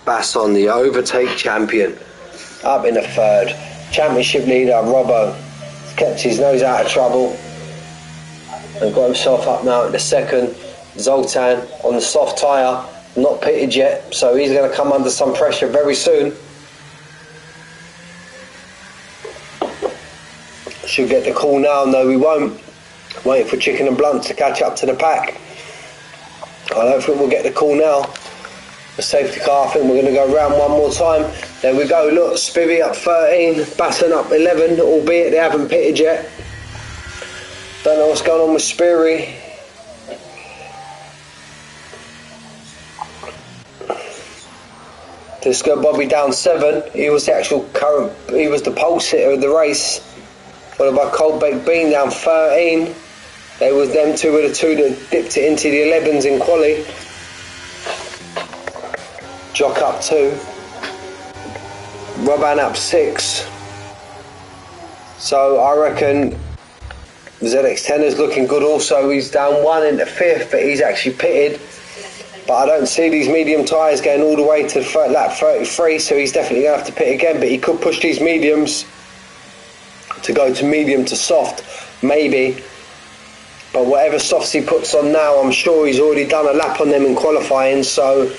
Basson, the overtake champion, up in the third. Championship leader Robbo kept his nose out of trouble and got himself up now at the second. Zoltan on the soft tyre, not pitted yet, so he's going to come under some pressure very soon. Should get the call now. No, we won't. Waiting for Chicken and Blunt to catch up to the pack. I don't think we'll get the call now. The safety car, I think we're going to go round one more time. There we go, look, Spivvy up 13, Basson up 11, albeit they haven't pitted yet. Don't know what's going on with Speary. Disco Bobby down 7, he was the actual current, he was the pole sitter of the race. Followed by Cold Baked Bean down 13. They was them two were the two that dipped it into the 11s in quali. Jock up 2. Roban up 6. So I reckon ZX10 is looking good also. He's down 1 into 5th, but he's actually pitted. But I don't see these medium tyres going all the way to lap 33, so he's definitely going to have to pit again. But he could push these mediums to go to medium to soft, maybe. But whatever softs he puts on now, I'm sure he's already done a lap on them in qualifying, so...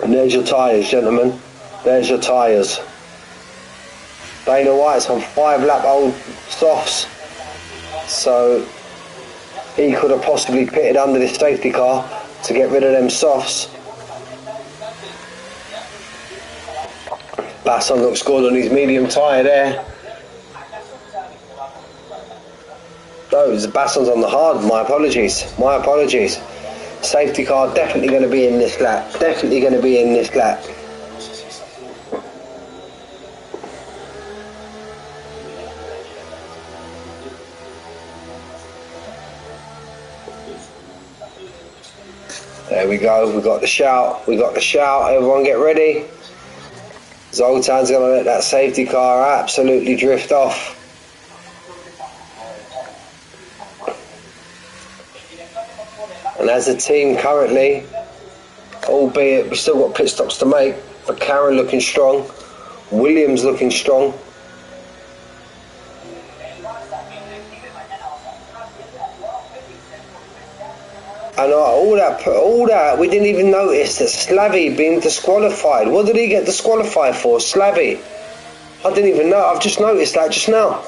And there's your tyres, gentlemen. There's your tyres. Dana White's on 5 lap old softs, so he could have possibly pitted under this safety car to get rid of them softs. Basson looks good on his medium tyre there. No, Basson's on the hard. My apologies. Safety car definitely going to be in this lap. There we go, we got the shout, everyone get ready. Zoltan's going to let that safety car absolutely drift off. And as a team currently, albeit we've still got pit stops to make, but Karen looking strong, Williams looking strong. And all that, we didn't even notice that Slavy being disqualified. What did he get disqualified for, Slavy? I didn't even know. I've just noticed that just now.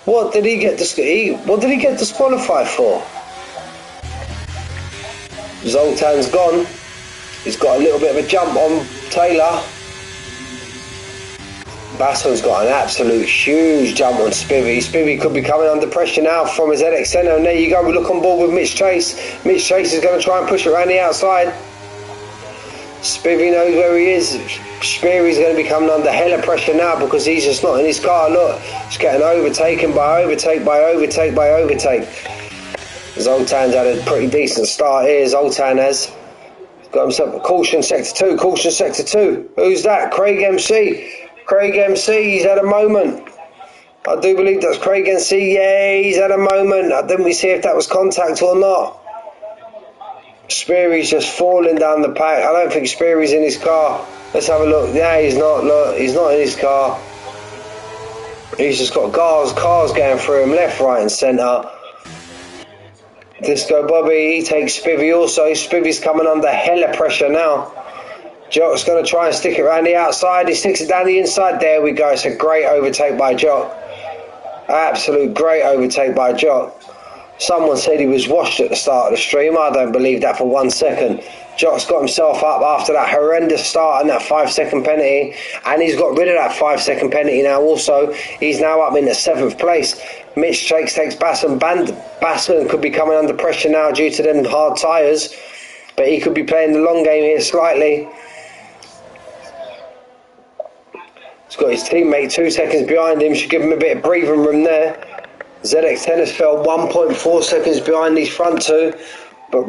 What did he get disqualified for? Zoltan's gone. He's got a little bit of a jump on Taylor. Basson's got an absolute huge jump on Spivvy. Spivvy could be coming under pressure now from his ZX10, and there you go, we look on board with Mitch Chase. Mitch Chase is going to try and push it around the outside. Spivvy knows where he is. Speary's going to be coming under hella pressure now because he's just not in his car. Look, he's getting overtaken by overtake. Zoltan's had a pretty decent start here. Zoltan has got himself a caution sector 2. Who's that? Craig MC. He's had a moment. I do believe that's Craig MC. Yeah, he's had a moment. Didn't we see if that was contact or not? Speary's just falling down the pack. I don't think Speary's in his car. Let's have a look. Yeah, he's not. Look, he's not in his car. He's just got cars going through him left, right and centre. Disco Bobby, he takes Spivvy also. Spivvy's coming under hella pressure now. Jock's going to try and stick it around the outside. He sticks it down the inside. There we go. It's a great overtake by Jock. Absolute great overtake by Jock. Someone said he was washed at the start of the stream. I don't believe that for 1 second. Jock's got himself up after that horrendous start and that 5 second penalty, and he's got rid of that 5 second penalty now also. He's now up in the 7th place. Mitch Jakes takes Basson. Basson could be coming under pressure now due to them hard tyres, but he could be playing the long game here slightly. He's got his teammate 2 seconds behind him, should give him a bit of breathing room there. ZX10 has fell 1.4 seconds behind these front two, but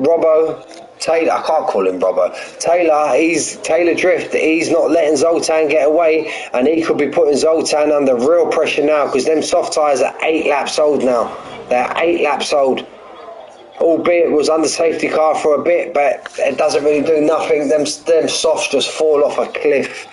Taylor, I can't call him Robbo. Taylor Drift, he's not letting Zoltan get away, and he could be putting Zoltan under real pressure now because them soft tyres are 8 laps old now. They're 8 laps old. Albeit it was under safety car for a bit, but it doesn't really do nothing. Them softs just fall off a cliff.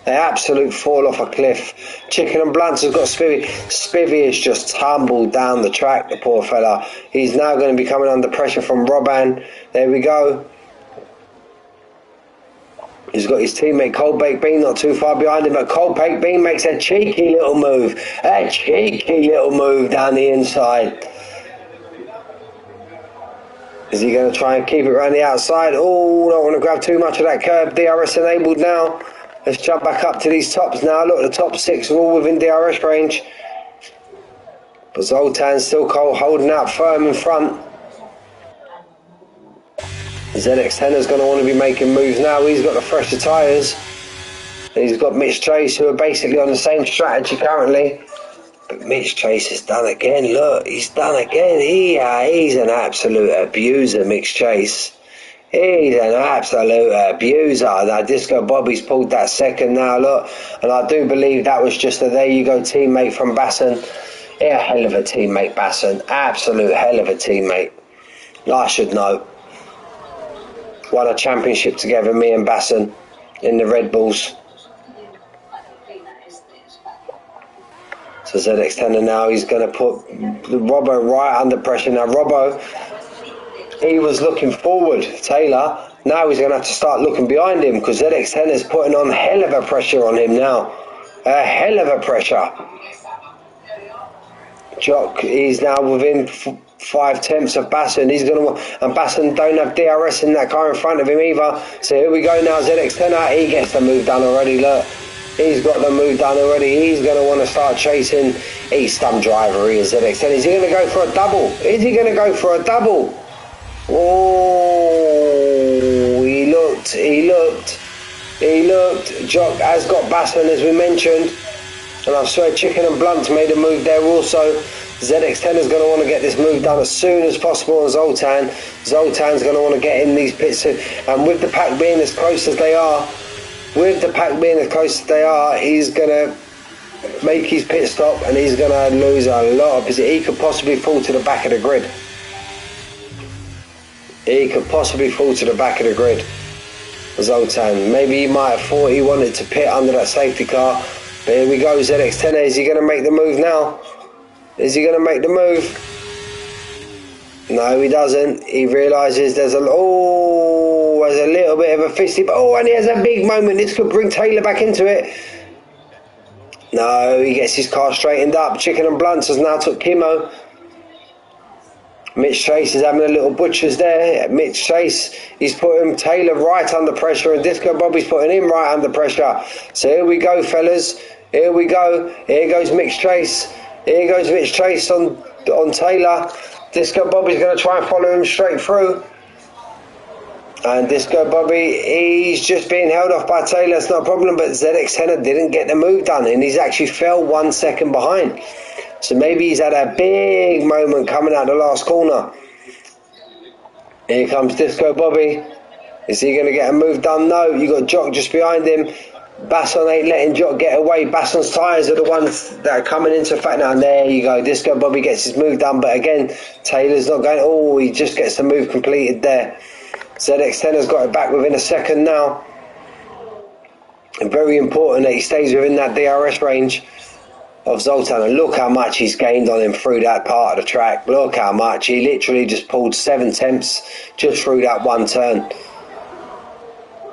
They absolute fall off a cliff. Chicken and Blunts has got Spivvy. Spivvy has just tumbled down the track, the poor fella. He's now going to be coming under pressure from Robban. There we go. He's got his teammate Cold Baked Bean not too far behind him, but Cold Baked Bean makes a cheeky little move. A cheeky little move down the inside. Is he going to try and keep it around the outside? Oh, don't want to grab too much of that curb. DRS enabled now. Let's jump back up to these tops now. Look, the top 6 are all within DRS range. But Zoltan's still holding out firm in front. ZX10 is going to want to be making moves now. He's got the fresher tyres. He's got Mitch Chase, who are basically on the same strategy currently. But Mitch Chase has done again. Look, he's done again. He's an absolute abuser, Mitch Chase. He's an absolute abuser. Now Disco Bobby's pulled that second now, look. And I do believe that was just a there you go teammate from Basson. Yeah, hell of a teammate, Basson. Absolute hell of a teammate. I should know. Won a championship together, me and Basson, in the Red Bulls. So ZX10 now he's going to put Robbo right under pressure. Now Robbo, he was looking forward, Taylor. Now he's going to have to start looking behind him because ZX10 is putting on hell of a pressure on him now. A hell of a pressure. Jock is now within 5 tenths of Basson. He's going to, and Basson don't have DRS in that car in front of him either. So here we go now. ZX10, he gets the move done already. Look, he's got the move done already. He's going to want to start chasing. He's stump driver. He is ZX10. Is he going to go for a double? Is he going to go for a double? Oh, he looked. Jock has got Basson, as we mentioned. And I swear Chicken and Blunt's made a move there also. ZX10 is going to want to get this move done as soon as possible on Zoltan. Zoltan's going to want to get in these pits. And with the pack being as close as they are, he's going to make his pit stop and he's going to lose a lot of position. He could possibly fall to the back of the grid. Zoltan. Maybe he might have thought he wanted to pit under that safety car. But here we go, ZX10. Is he going to make the move now? Is he going to make the move? No, he doesn't. He realises there's a little bit of a fisty. Oh, and he has a big moment. This could bring Taylor back into it. No, he gets his car straightened up. Chicken and Blunts has now took Kimo. Mitch Chase is having a little butchers there. Mitch Chase, he's putting Taylor right under pressure and Disco Bobby's putting him right under pressure. So here we go, fellas. Here we go. Here goes Mitch Chase. Here goes Mitch Chase on Taylor. Disco Bobby's going to try and follow him straight through. And Disco Bobby, he's just being held off by Taylor. It's not a problem, but ZX10 didn't get the move done and he's actually fell 1 second behind. So maybe he's had a big moment coming out the last corner. Here comes Disco Bobby. Is he going to get a move done? No, you got Jock just behind him. Basson ain't letting Jock get away. Basson's tyres are the ones that are coming into effect now. And there you go. Disco Bobby gets his move done. But again, Taylor's not going. Oh, he just gets the move completed there. ZX10 has got it back within a second now. And very important that he stays within that DRS range of Zoltan. And look how much he's gained on him through that part of the track. Look how much. He literally just pulled 7 tenths just through that one turn.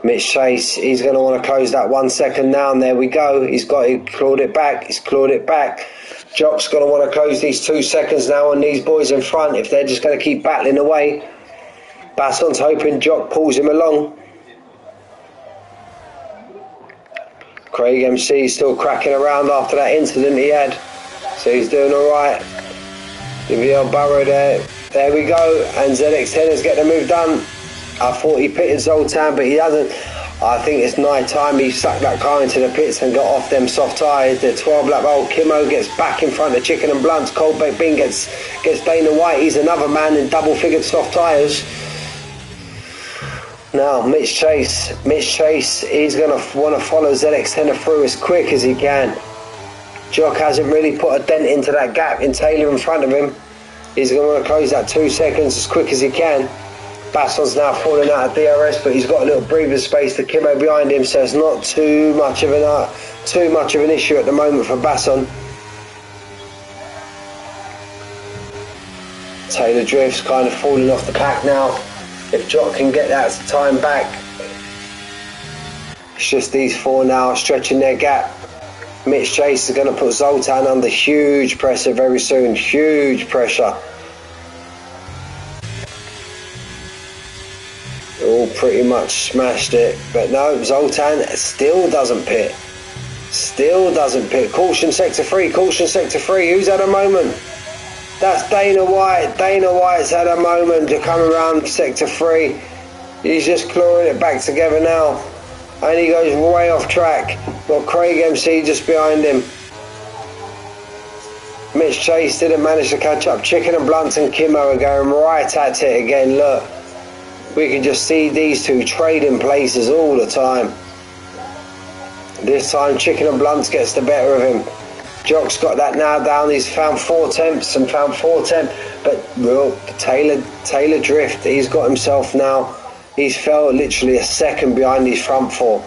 Mitch Chase, he's going to want to close that 1 second now, and there we go. He's clawed it back. Jock's going to want to close these 2 seconds now on these boys in front if they're just going to keep battling away. Basson's hoping Jock pulls him along. Craig MC is still cracking around after that incident he had, so he's doing alright. DVL Burrow there. There we go, and ZX10 is getting the move done. I thought he pitted Zoltan, but he hasn't. I think it's night time. He sucked that car into the pits and got off them soft tyres. The 12-lap old Kimmo gets back in front of Chicken and Blunt's. Cold Baked Bean gets Dana White. He's another man in double-figured soft tyres. Now, Mitch Chase, he's going to want to follow ZX10 through as quick as he can. Jock hasn't really put a dent into that gap in Taylor in front of him. He's going to want to close that 2 seconds as quick as he can. Basson's now falling out of DRS, but he's got a little breathing space to Kimmo behind him, so it's not too much of an issue at the moment for Basson. Taylor Drift's kind of falling off the pack now. If Jock can get that time back, it's just these 4 now stretching their gap. Mitch Chase is going to put Zoltan under huge pressure very soon. Huge pressure. All pretty much smashed it, but no, Zoltan still doesn't pit. Caution sector 3, who's had a moment? That's Dana White. Dana White's had a moment to come around sector 3. He's just clawing it back together now, and he goes way off track. Got Craig MC just behind him. Mitch Chase didn't manage to catch up. Chicken and Blunt and Kimmo are going right at it again. Look, we can just see these two trading places all the time. This time Chicken and Blunt gets the better of him. Jock's got that now down. He's found 4 tenths, but well, Taylor Drift, he's got himself now. He's fell literally a second behind his front 4.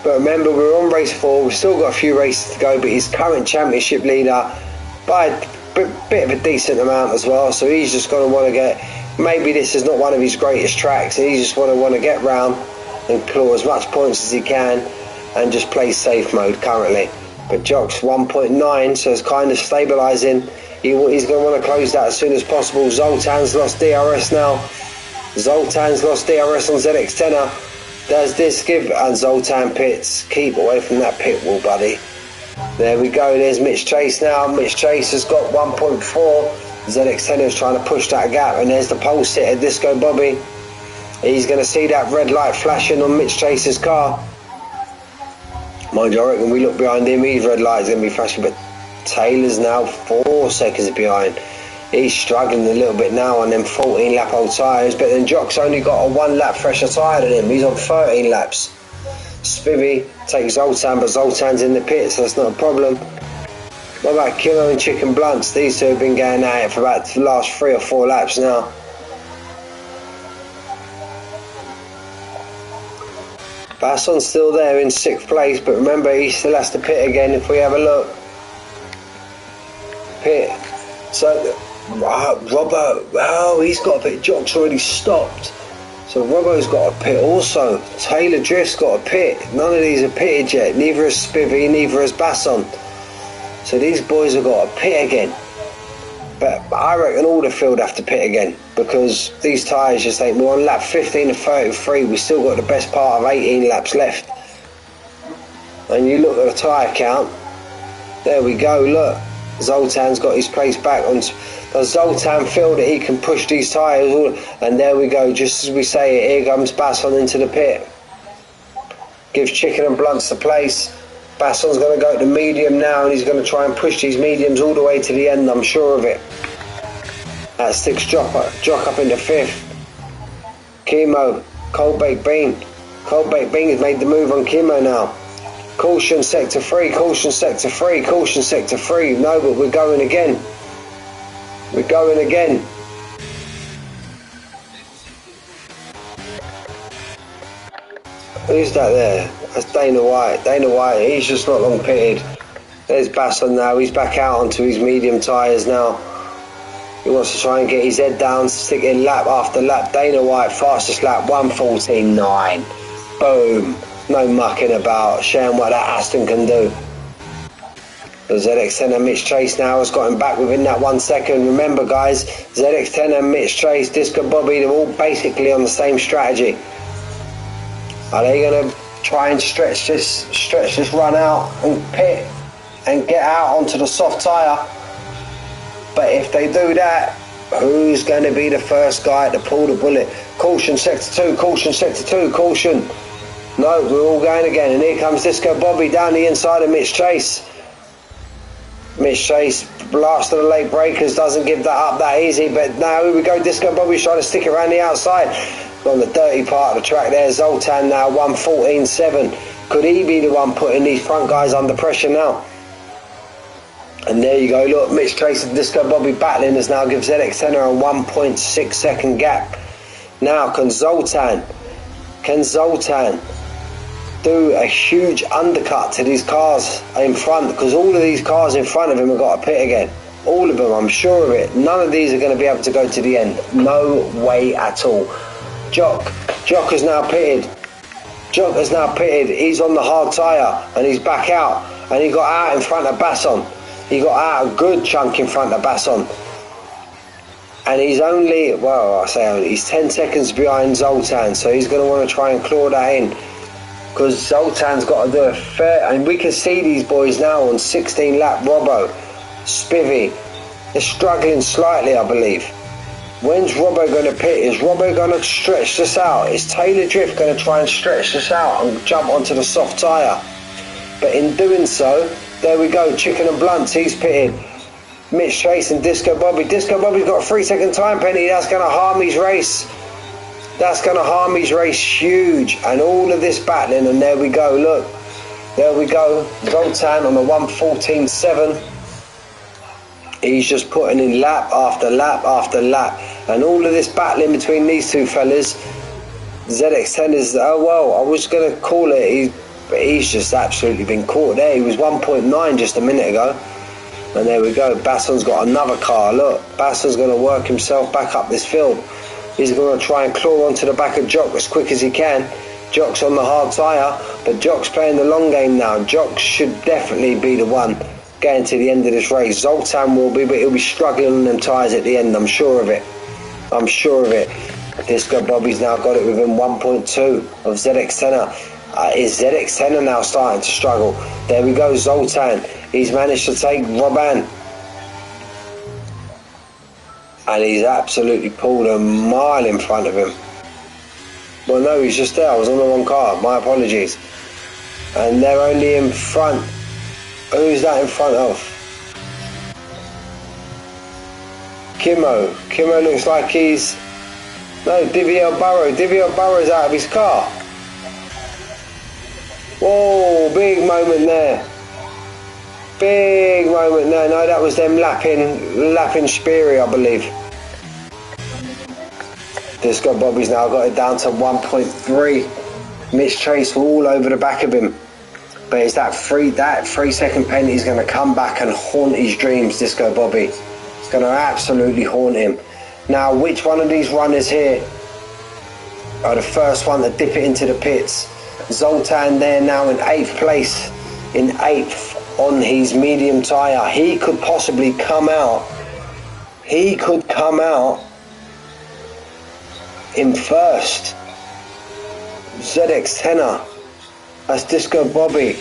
But remember, we're on race 4. We've still got a few races to go, but he's current championship leader by a bit of a decent amount as well. So he's just going to want to get. Maybe this is not one of his greatest tracks, and he just want to get round and claw as much points as he can and just play safe mode currently. But Jock's 1.9, so it's kind of stabilising. He's going to want to close that as soon as possible. Zoltan's lost DRS now. Zoltan's lost DRS on ZX10er. Does this give... And Zoltan pits. Keep away from that pit wall, buddy. There we go. There's Mitch Chase now. Mitch Chase has got 1.4. ZX10er is trying to push that gap. And there's the pole sitter, Disco Bobby. He's going to see that red light flashing on Mitch Chase's car. Mind you, I reckon we look behind him, his red light's going to be flashing, but Taylor's now 4 seconds behind. He's struggling a little bit now on them 14 lap old tyres, but then Jock's only got a 1 lap fresher tyre than him. He's on 13 laps. Spivvy takes Zoltan, but Zoltan's in the pit, so that's not a problem. What about Kilo and Chicken Blunts? These two have been going at it for about the last 3 or 4 laps now. Basson's still there in 6th place, but remember he still has to pit again if we have a look. Pit. So, Robbo, oh, he's got a pit. Jock's already stopped. So Robbo's got a pit also. Taylor Drift's got a pit. None of these are pitted yet. Neither has Spivvy, neither has Basson. So these boys have got a pit again. But I reckon all the field have to pit again, because these tyres just ain't. We're on lap 15 of 33. We still got the best part of 18 laps left. And you look at the tyre count. There we go. Look, Zoltan's got his place back on. Does Zoltan feel that he can push these tyres? And there we go. Just as we say it, here comes Basson into the pit. Gives Chicken and Blunts the place. Basson's going to go to medium now, and he's going to try and push these mediums all the way to the end, I'm sure of it. That sticks Jock up into 5th. Chemo, Cold Baked Bean. Cold Baked Bean has made the move on Chemo now. Caution sector 3, caution sector 3, caution sector 3. No, but we're going again. We're going again. Who's that there? That's Dana White. Dana White, he's just not long pitted. There's Basson now. He's back out onto his medium tyres now. He wants to try and get his head down, stick in lap after lap. Dana White, fastest lap, 1:14.9. Boom. No mucking about. Showing what that Aston can do. The ZX10 and Mitch Chase now has got him back within that 1 second. Remember guys, ZX10 and Mitch Chase, Disco Bobby, they're all basically on the same strategy. Are they going to try and stretch this run out and pit and get out onto the soft tyre? But if they do that, who's going to be the first guy to pull the bullet? Caution, sector 2, caution, sector 2, caution. No, we're all going again, and here comes Disco Bobby down the inside of Mitch Chase. Mitch Chase, last of the late breakers, doesn't give that up that easy, but now here we go, Disco Bobby's trying to stick it around the outside. On the dirty part of the track there, Zoltan now 1:14.7. Could he be the one putting these front guys under pressure now? And there you go, look, Mitch Chase and Disco Bobby battling has now given ZX10 a 1.6 second gap. Now can Zoltan do a huge undercut to these cars in front? Because all of these cars in front of him have got to pit again. All of them, I'm sure of it. None of these are going to be able to go to the end. No way at all. Jock has now pitted. Jock has now pitted. He's on the hard tyre and he's back out. And he got out in front of Basson. He got out a good chunk in front of Basson. And he's only, well, I say only, he's 10 seconds behind Zoltan. So he's going to want to try and claw that in. Because Zoltan's got to do a fair, and we can see these boys now on 16 lap Robbo, Spivvy. They're struggling slightly, I believe. When's Robbo going to pit? Is Robbo going to stretch this out? Is Taylor Drift going to try and stretch this out and jump onto the soft tyre? But in doing so, there we go, Chicken and Blunts, he's pitted. Mitch Chase and Disco Bobby. Disco Bobby's got a 3-second time penalty. That's going to harm his race. That's going to harm his race huge. And all of this battling, and there we go, look. There we go, Zoltan on a 1:14.7. He's just putting in lap after lap after lap. And all of this battling between these two fellas, ZX10 is, oh well, I was going to call it, but he's just absolutely been caught there. He was 1.9 just a minute ago. And there we go, Basson's got another car, look. Basson's going to work himself back up this field. He's going to try and claw onto the back of Jock as quick as he can. Jock's on the hard tyre, but Jock's playing the long game now. Jock should definitely be the one getting to the end of this race. Zoltan will be, but he'll be struggling on them tyres at the end, I'm sure of it. I'm sure of it. Disco Bobby's now got it within 1.2 of ZX10. Is ZX10 now starting to struggle? There we go, Zoltan. He's managed to take Robban. And he's absolutely pulled a mile in front of him. Well, no, he's just there. I was on the wrong car. My apologies. And they're only in front. Who's that in front of? Kimmo. Kimmo looks like he's... No, Diviel Burrow. Diviel Burrow's out of his car. Whoa, big moment there. Big moment there. No, that was them lapping Speary, I believe. Disco Bobby's now got it down to 1.3. Mitch Chase all over the back of him. But it's that 3-second penalty is going to come back and haunt his dreams, Disco Bobby. It's going to absolutely haunt him. Now, which one of these runners here are the first one to dip it into the pits? Zoltan there now in 8th place. In 8th on his medium tyre. He could possibly come out. He could come out in first. ZX10er. That's Disco Bobby.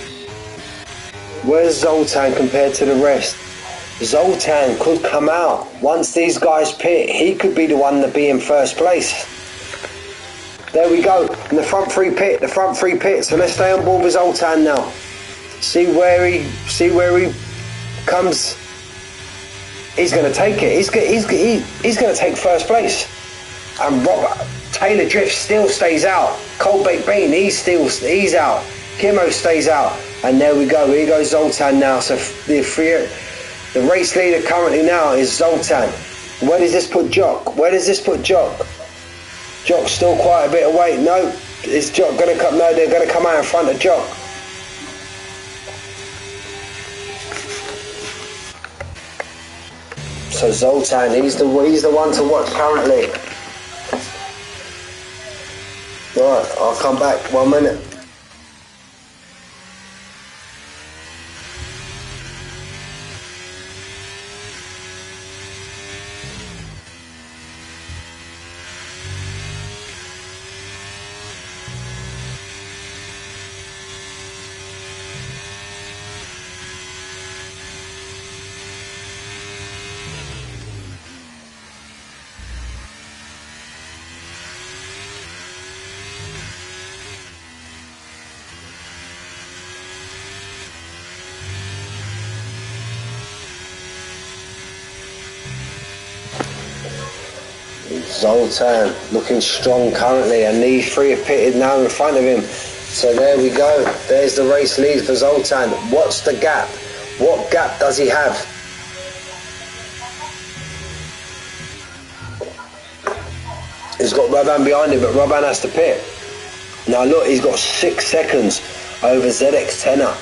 Where's Zoltan compared to the rest? Zoltan could come out. Once these guys pit, he could be the one to be in first place. There we go. And the front three pit. So let's stay on board with Zoltan now. See where he comes. He's going to take it. He's going to take first place. And Taylor Drift still stays out. Cold Baked Bean, he's out. Kimmo stays out. And there we go. Here goes Zoltan now. So the race leader currently now is Zoltan. Where does this put Jock? Jock's still quite a bit away. No, is Jock going to come? No, they're going to come out in front of Jock. So Zoltan, he's the one to watch currently. Right, I'll come back 1 minute. Zoltan looking strong currently, and these three have pitted now in front of him. So there we go. There's the race lead for Zoltan. What's the gap? What gap does he have? He's got Robban behind him, but Robban has to pit. Now look, he's got 6 seconds over ZX Tenor.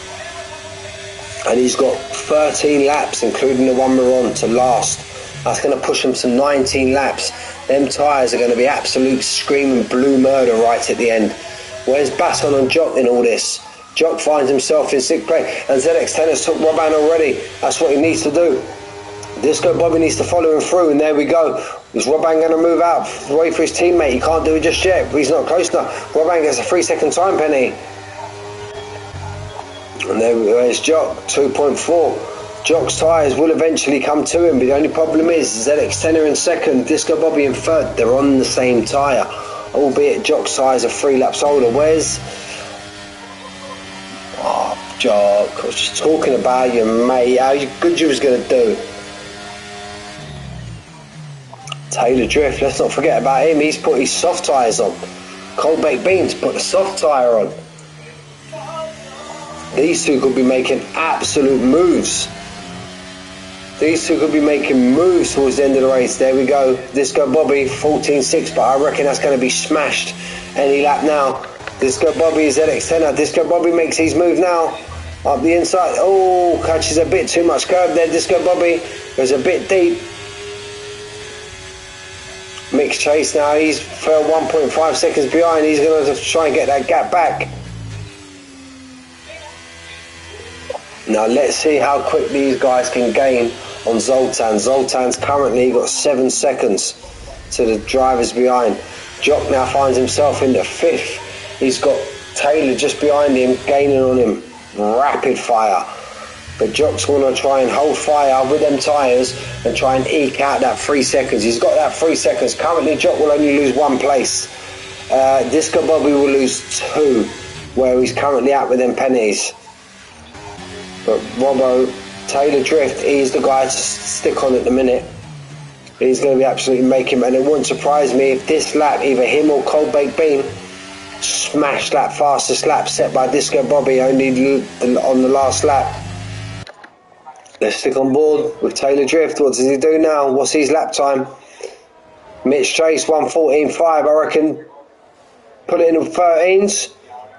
And he's got 13 laps, including the one we're on, to last. That's going to push him to 19 laps. Them tyres are going to be absolute screaming blue murder right at the end. Where's Basson and Jock in all this? Jock finds himself in sick play, and ZX Tennis took Robban already. That's what he needs to do. Disco Bobby needs to follow him through, and there we go. Is Robban going to move out away for his teammate? He can't do it just yet. He's not close enough. Robban gets a 3-second time penalty. And there's Jock, 2.4. Jock's tyres will eventually come to him, but the only problem is ZX Tenor in second, Disco Bobby in third. They're on the same tyre, albeit Jock's tyres are 3 laps older. Where's... Oh, Jock, I was just talking about you, mate. How good you was going to do. Taylor Drift, let's not forget about him. He's put his soft tyres on. Cold Baked Beans put the soft tyre on. These two could be making absolute moves. These two could be making moves towards the end of the race. There we go. Disco Bobby, 14.6, but I reckon that's going to be smashed any lap now. Disco Bobby is ZX Tenor. Disco Bobby makes his move now. Up the inside. Oh, catches a bit too much curve there. Disco Bobby goes a bit deep. Mixed chase now. He's fell 1.5 seconds behind. He's going to try and get that gap back. Now let's see how quick these guys can gain on Zoltan. Zoltan's currently got 7 seconds to the drivers behind. Jock now finds himself in the 5th. He's got Taylor just behind him, gaining on him. Rapid fire. But Jock's going to try and hold fire with them tyres and try and eke out that 3 seconds. He's got that 3 seconds. Currently Jock will only lose 1 place. Disco Bobby will lose 2, where he's currently at with them pennies. But Robbo, Taylor Drift, he's the guy to stick on at the minute. He's going to be absolutely making, and it wouldn't surprise me if this lap, either him or Cold Baked Bean, smashed that fastest lap set by Disco Bobby only on the last lap. Let's stick on board with Taylor Drift. What does he do now? What's his lap time? Mitch Chase, 1:14.5. I reckon put it in the 13s.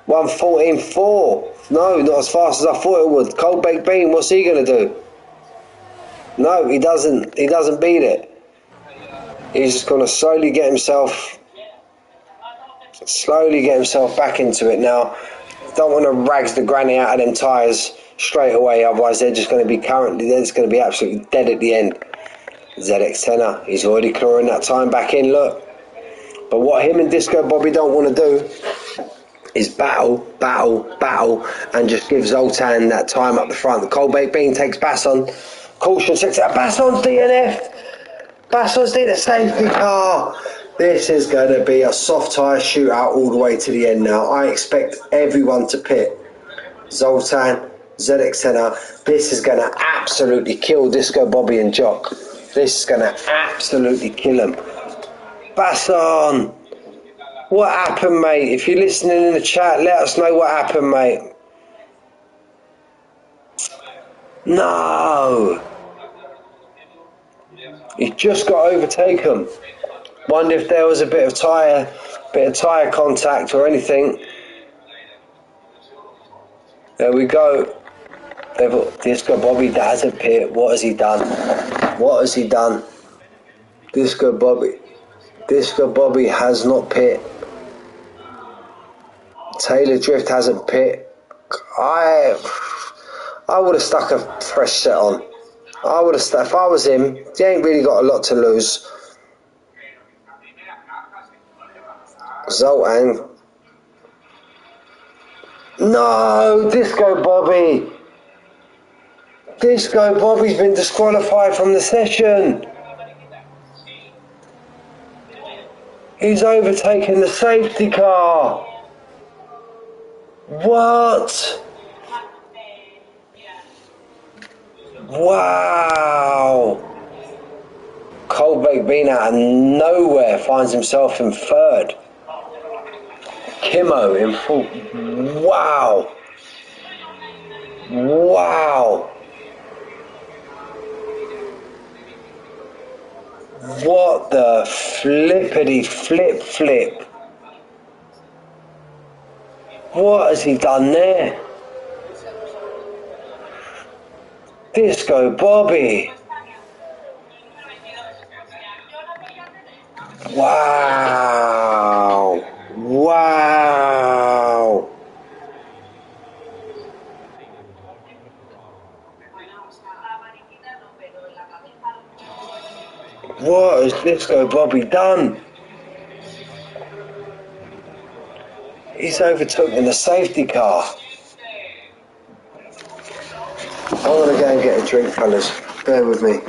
1:14.4. No, not as fast as I thought it would. Cold Baked Bean, what's he going to do? No, he doesn't. He doesn't beat it. He's just going to slowly get himself back into it now. Don't want to rags the granny out of them tyres straight away, otherwise they're just going to be absolutely dead at the end. ZX Tenor, he's already clawing that time back in, look. But what him and Disco Bobby don't want to do is battle, and just give Zoltan that time up the front. The Cold Baked Bean takes Basson. Caution sets out. Basson's DNF. Basson's did a safety car. This is going to be a soft tyre shootout all the way to the end now. I expect everyone to pit. Zoltan, ZX Tenor. This is going to absolutely kill Disco Bobby and Jock. This is going to absolutely kill them. Basson! What happened, mate? If you're listening in the chat, let us know what happened, mate. No! He just got overtaken. Wonder if there was a bit of tyre contact or anything. There we go. Disco Bobby hasn't pit. What has he done? What has he done? Disco Bobby has not pit. Taylor Drift hasn't pit. I would have stuck a fresh set on. I would have stuck. If I was him, he ain't really got a lot to lose. Zoltan. No, Disco Bobby. Disco Bobby's been disqualified from the session. He's overtaken the safety car. What? Wow. Cold Baked Bean out of nowhere finds himself in third. Kimmo in fourth. Wow. Wow. What the flippity flip. What has he done there? Disco Bobby. Wow. Wow. What has Disco Bobby done? He's overtaken the safety car. I'm going to go and get a drink, fellas. Bear with me.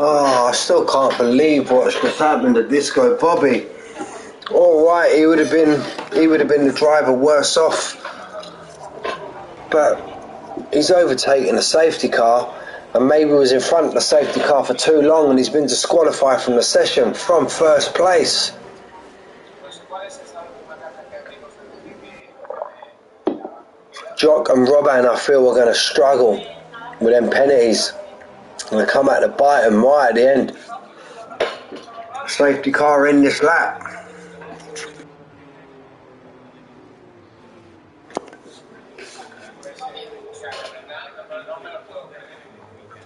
Oh, I still can't believe what's just happened to Disco Bobby. All right, he would have been the driver worse off, but he's overtaken a safety car and maybe was in front of the safety car for too long, and he's been disqualified from the session from first place. Jock and Robin, I feel, are going to struggle with them penalties. And they come out to bite him right at the end. Safety car in this lap.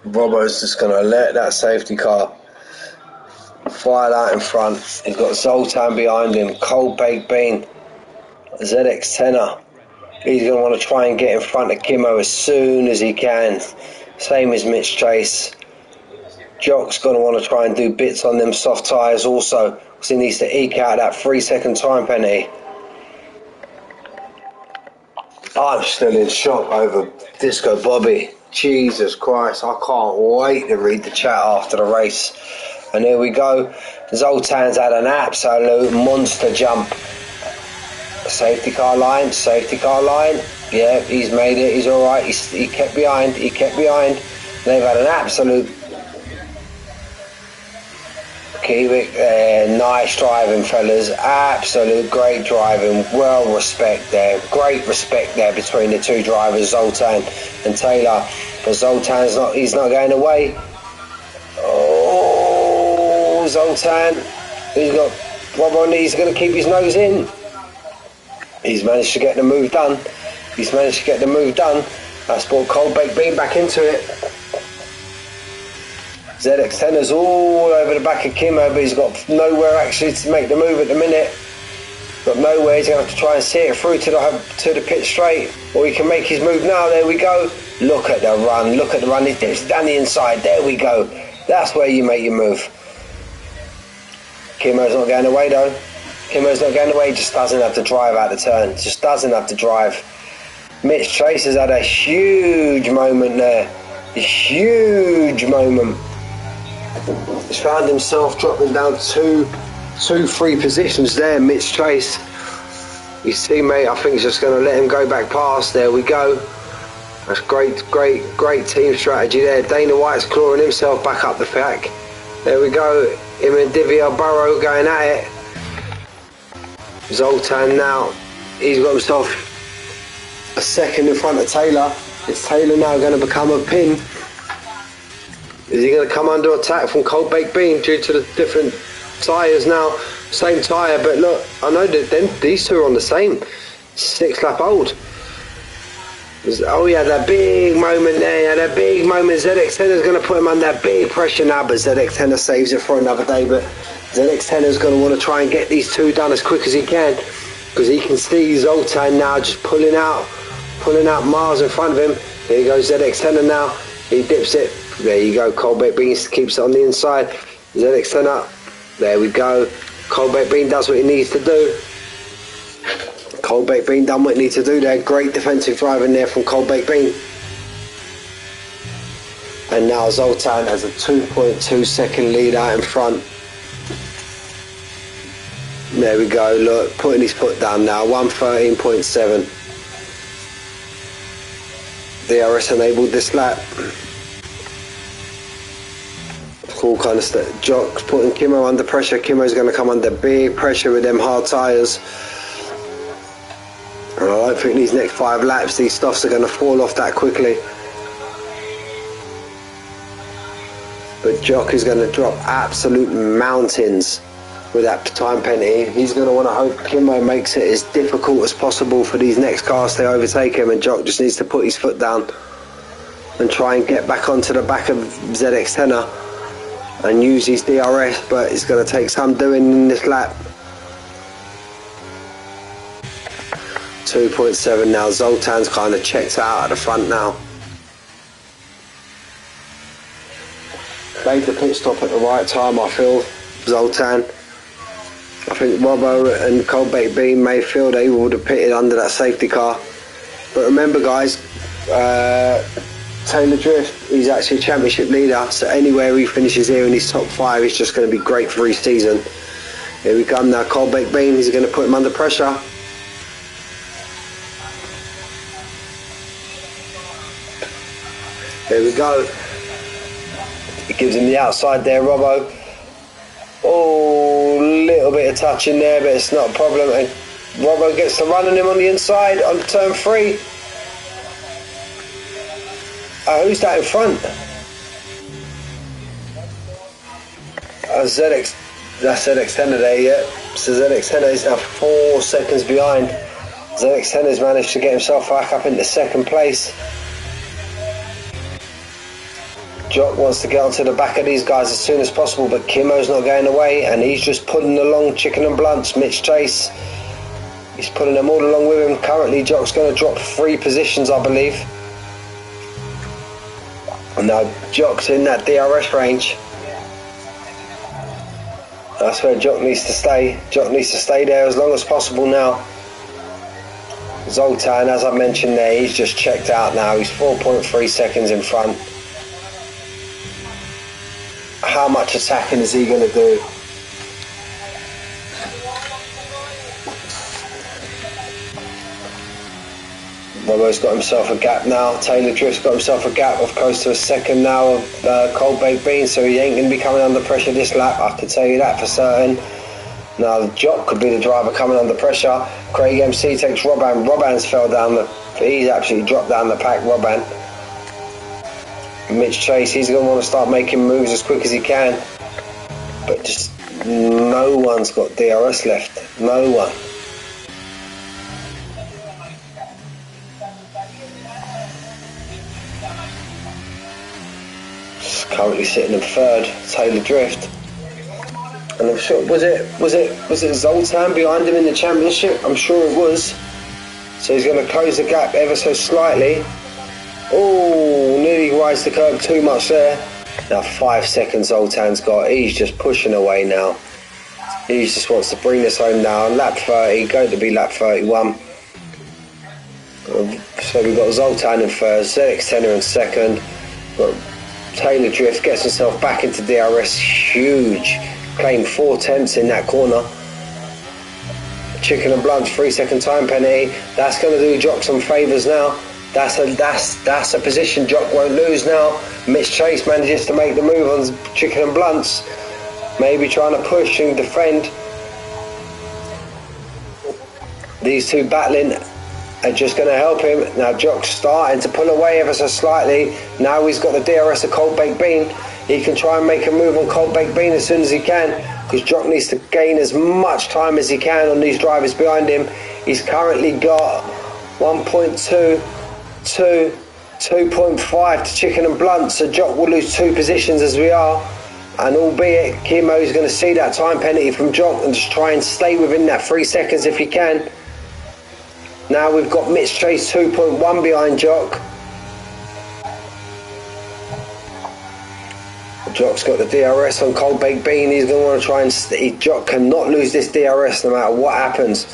Robbo's just going to let that safety car fire out in front. He's got Zoltan behind him, Cold Baked Bean, ZX10er. He's going to want to try and get in front of Kimmo as soon as he can. Same as Mitch Chase. Jock's going to want to try and do bits on them soft tyres also, because he needs to eke out that 3-second time penalty. I'm still in shock over Disco Bobby. Jesus Christ, I can't wait to read the chat after the race. And here we go. Zoltan's had an absolute monster jump. Safety car line. Yeah, he's made it. He's all right. He kept behind. They've had an absolute Kiewicz there. Nice driving, fellas. Absolute great driving. Well respect there. Great respect there between the two drivers, Zoltan and Taylor. But Zoltan's he's not going away. Oh, Zoltan. He's got Rob on. He's going to keep his nose in. He's managed to get the move done. That's brought Cold Baked Bean back into it. ZX10's all over the back of Kimmo, but he's got nowhere actually to make the move at the minute. Got nowhere. He's going to have to try and see it through to the pit straight, or he can make his move now. There we go. Look at the run. It's down the inside. There we go. That's where you make your move. Kimmo's not going away though. He just doesn't have to drive out the turn. Mitch Chase has had a huge moment there. He's found himself dropping down two, 3 positions there, Mitch Chase. His teammate, I think, is just going to let him go back past. There we go. That's great team strategy there. Dana White's clawing himself back up the pack. There we go. Him and Divier Burrow going at it. Zoltan now, he's got himself a second in front of Taylor. Is Taylor now going to become a pin? Is he going to come under attack from Cold Baked Bean due to the different tyres now? Same tyre, but look, I know that then these two are on the same 6 lap old. Oh, he had that big moment there. He had a big moment. ZX10 is going to put him under big pressure now, but ZX10 saves it for another day. But ZX10 is going to want to try and get these two done as quick as he can, because he can see Zoltan now just pulling out miles in front of him. Here goes ZX10 now. He dips it. There you go. Cold Baked Bean keeps it on the inside. ZX10 up. There we go. Cold Baked Bean does what he needs to do. Cold Baked Bean done what he needs to do there. Great defensive driving there from Cold Baked Bean. And now Zoltan has a 2.2 second lead out in front. There we go. Look, putting his foot down now. 113.7. DRS enabled this lap. All kind of stuff. Jock's putting Kimmo under pressure. Kimmo's going to come under big pressure with them hard tyres. And I don't think these next 5 laps these stuffs are going to fall off that quickly. But Jock is going to drop absolute mountains with that time penalty. He's going to want to hope Kimmo makes it as difficult as possible for these next cars to overtake him, and Jock just needs to put his foot down and try and get back onto the back of ZX10er and use his DRS, but it's going to take some doing in this lap. 2.7 now. Zoltan's kind of checked out at the front now. Made the pit stop at the right time, I feel, Zoltan. I think Robbo and Cold Baked Bean may feel they would have pitted under that safety car. But remember, guys, Taylor Drift, he's actually a championship leader, so anywhere he finishes here in his top 5 is just going to be great for his season. Here we come now. Cold Baked Bean, he's going to put him under pressure. There we go. It gives him the outside there, Robbo. Oh, little bit of touch in there, but it's not a problem. And Robbo gets to run on him on the inside on turn 3. Who's that in front? ZX. That's ZX10 there, yeah. So ZX10 is now 4 seconds behind. ZX10 has managed to get himself back up into 2nd place. Jock wants to get onto the back of these guys as soon as possible, but Kimmo's not going away, and he's just pulling along Chicken and Blunts. Mitch Chase, he's pulling them all along with him. Currently Jock's going to drop 3 positions, I believe. And now Jock's in that DRS range. That's where Jock needs to stay. Jock needs to stay there as long as possible now. Zoltan, as I mentioned there, he's just checked out now. He's 4.3 seconds in front. How much attacking is he going to do? Robbo's got himself a gap now. Taylor Drift's got himself a gap of close to a second now of Cold Baked Bean, so he ain't going to be coming under pressure this lap, I can tell you that for certain. Now Jock could be the driver coming under pressure. Craig MC takes Robban. Robban's fell down he's absolutely dropped down the pack, Robban. Mitch Chase, he's going to want to start making moves as quick as he can, but just no one's got DRS left. No one. Currently sitting in 3rd, Taylor Drift, and I'm sure was it Zoltan behind him in the championship? I'm sure it was. So he's going to close the gap ever so slightly. Oh, nearly rides the curb too much there. Now 5 seconds Zoltan's got. He's just pushing away now. He just wants to bring this home now. Lap 30, going to be lap 31. So we've got Zoltan in 1st, ZX10 in 2nd. Got Taylor Drift gets himself back into DRS, huge. Claimed 4 tenths in that corner. Chicken and Blunt's 3 second time penalty. That's going to do Jock some favours now. That's a position Jock won't lose now. Mitch Chase manages to make the move on Chicken and Blunts. Maybe trying to push and defend. These two battling are just going to help him. Now Jock's starting to pull away ever so slightly. Now he's got the DRS of Cold Baked Bean. He can try and make a move on Cold Baked Bean as soon as he can, because Jock needs to gain as much time as he can on these drivers behind him. He's currently got 1.2, 2.5 to Chicken and Blunt, so Jock will lose 2 positions as we are. And albeit Kimmo is going to see that time penalty from Jock and just try and stay within that 3 seconds if he can. Now we've got Mitch Chase 2.1 behind Jock. Jock's got the DRS on Cold Baked Bean. He's going to want to try and Jock cannot lose this DRS no matter what happens.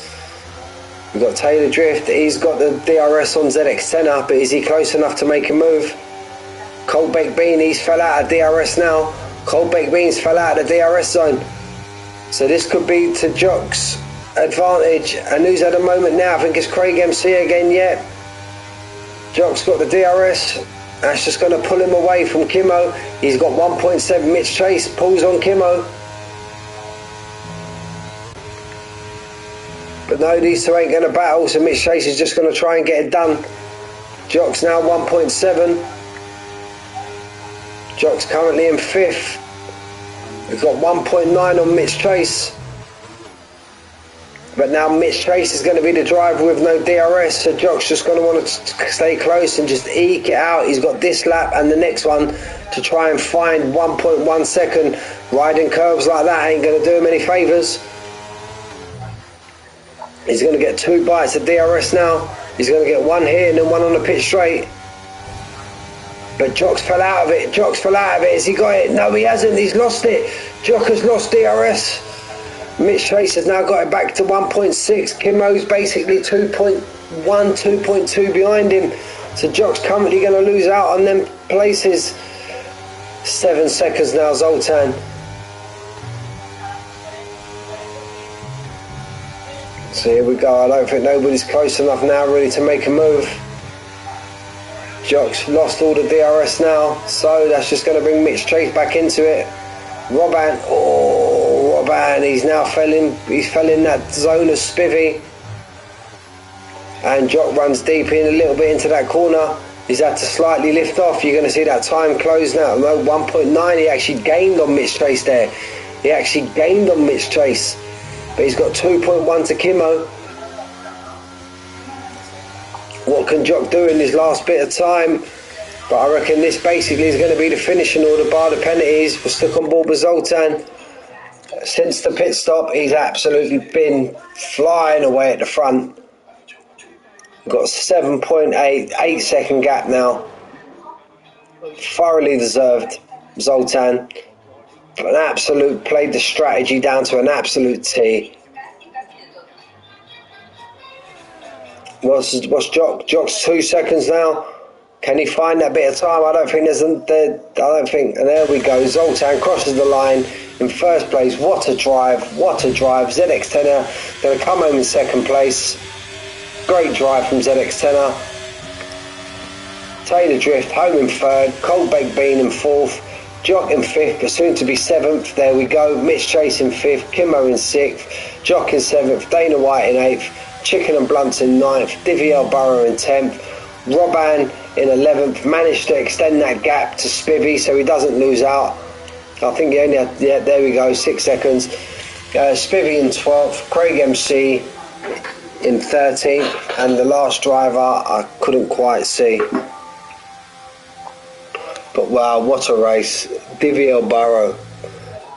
We've got Taylor Drift. He's got the DRS on ZX10, but is he close enough to make a move? Cold Baked Bean, he's fell out of DRS now. Cold Baked Beans fell out of the DRS zone. So this could be to Jock's advantage. And who's at the moment now? I think it's Craig MC again, yeah. Jock's got the DRS. That's just going to pull him away from Kimmo. He's got 1.7. Mitch Chase pulls on Kimmo. But no, these two ain't going to battle, so Mitch Chase is just going to try and get it done. Jock's now 1.7. Jock's currently in 5th. We've got 1.9 on Mitch Chase. But now Mitch Chase is going to be the driver with no DRS, so Jock's just going to want to stay close and just eke it out. He's got this lap and the next one to try and find 1.1 second. Riding curves like that ain't going to do him any favours. He's going to get 2 bites of DRS now. He's going to get 1 here and then 1 on the pit straight. But Jock's fell out of it. Jock's fell out of it. Has he got it? No, he hasn't. He's lost it. Jock has lost DRS. Mitch Chase has now got it back to 1.6. Kimmo's basically 2.1, 2.2 behind him. So Jock's currently going to lose out on them places. 7 seconds now, Zoltan. So here we go. I don't think nobody's close enough now really to make a move. Jock's lost all the DRS now, so that's just going to bring Mitch Chase back into it. Robban, he's now fell in that zone of Spivvy. And Jock runs deep in a little bit into that corner. He's had to slightly lift off. You're going to see that time close now. No, 1.9, he actually gained on Mitch Chase there. He actually gained on Mitch Chase. But he's got 2.1 to Kimmo. What can Jock do in his last bit of time? But I reckon this basically is going to be the finishing order bar the penalties. We're stuck on board with Zoltan. Since the pit stop, he's absolutely been flying away at the front. We've got 7.8, 8 second gap now. Thoroughly deserved, Zoltan. An absolute, played the strategy down to an absolute T. What's Jock? Jock's 2 seconds now. Can he find that bit of time? I don't think and there we go. Zoltan crosses the line in first place. What a drive, what a drive. ZX10er going to come home in second place. Great drive from ZX10er. Taylor Drift home in third. Cold Baked Bean in fourth. Jock in 5th, but soon to be 7th. There we go. Mitch Chase in 5th. Kimmo in 6th. Jock in 7th. Dana White in 8th. Chicken and Blunt in 9th. Diviel Burrow in 10th. Robban in 11th. Managed to extend that gap to Spivvy so he doesn't lose out. I think he only had, yeah, there we go, 6 seconds. Spivvy in 12th. Craig MC in 13th. And the last driver I couldn't quite see. But wow, what a race. Diviel Burrow.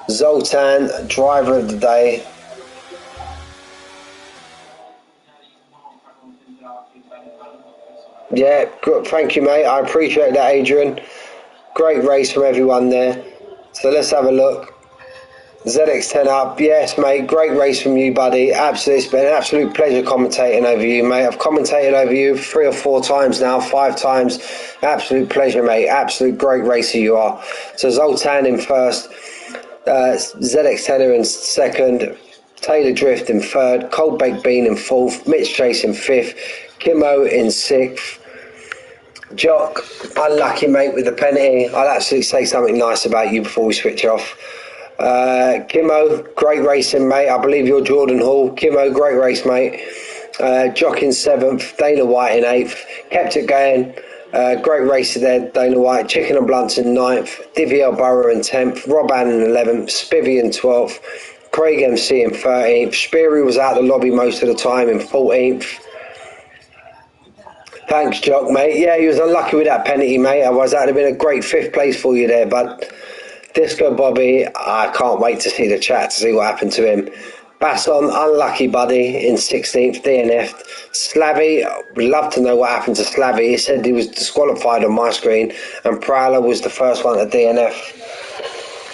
Zoltan, driver of the day. Yeah, good. Thank you, mate. I appreciate that, Adrian. Great race from everyone there. So let's have a look. ZX10 up. Yes, mate. Great race from you, buddy. Absolutely. It's been an absolute pleasure commentating over you, mate. I've commentated over you 3 or 4 times now, 5 times. Absolute pleasure, mate. Absolute great racer you are. So Zoltan in first. ZX10 in second. Taylor Drift in third. Cold Baked Bean in fourth. Mitch Chase in 5th. Kimmo in 6th. Jock, unlucky, mate, with the penalty. I'll actually say something nice about you before we switch off. Kimmo, great racing, mate. I believe you're Jordan Hall. Kimmo, great race, mate. Jock in 7th, Dana White in 8th, kept it going. Great race there, Dana White, Chicken and Blunts in 9th, Diviel Burrow in 10th, Rob Allen in 11th, Spivey in 12th, Craig MC in 13th, Speary was out the lobby most of the time in 14th. Thanks, Jock, mate. Yeah, he was unlucky with that penalty, mate. Otherwise, that would have been a great 5th place for you there, bud. Disco Bobby, I can't wait to see the chat to see what happened to him. Basson, unlucky buddy, in 16th, DNF. Slavy, would love to know what happened to Slavy. He said he was disqualified on my screen, and Prowler was the first one to DNF.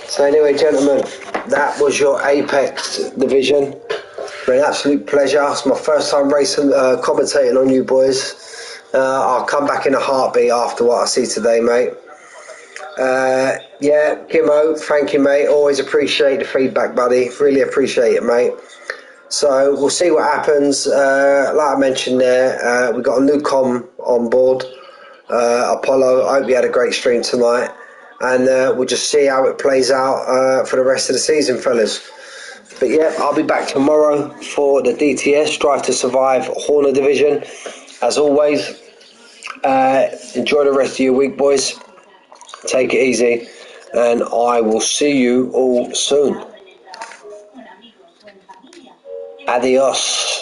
So anyway, gentlemen, that was your Apex division. Been an absolute pleasure. It's my first time racing, commentating on you boys. I'll come back in a heartbeat after what I see today, mate. Yeah, Gimmo, thank you, mate. Always appreciate the feedback, buddy. Really appreciate it, mate. So we'll see what happens. Like I mentioned there, we've got a new com on board, Apollo. I hope you had a great stream tonight, and we'll just see how it plays out for the rest of the season, fellas. But yeah, I'll be back tomorrow for the DTS Drive to Survive Horner division. As always, enjoy the rest of your week, boys. Take it easy, and I will see you all soon. Adios.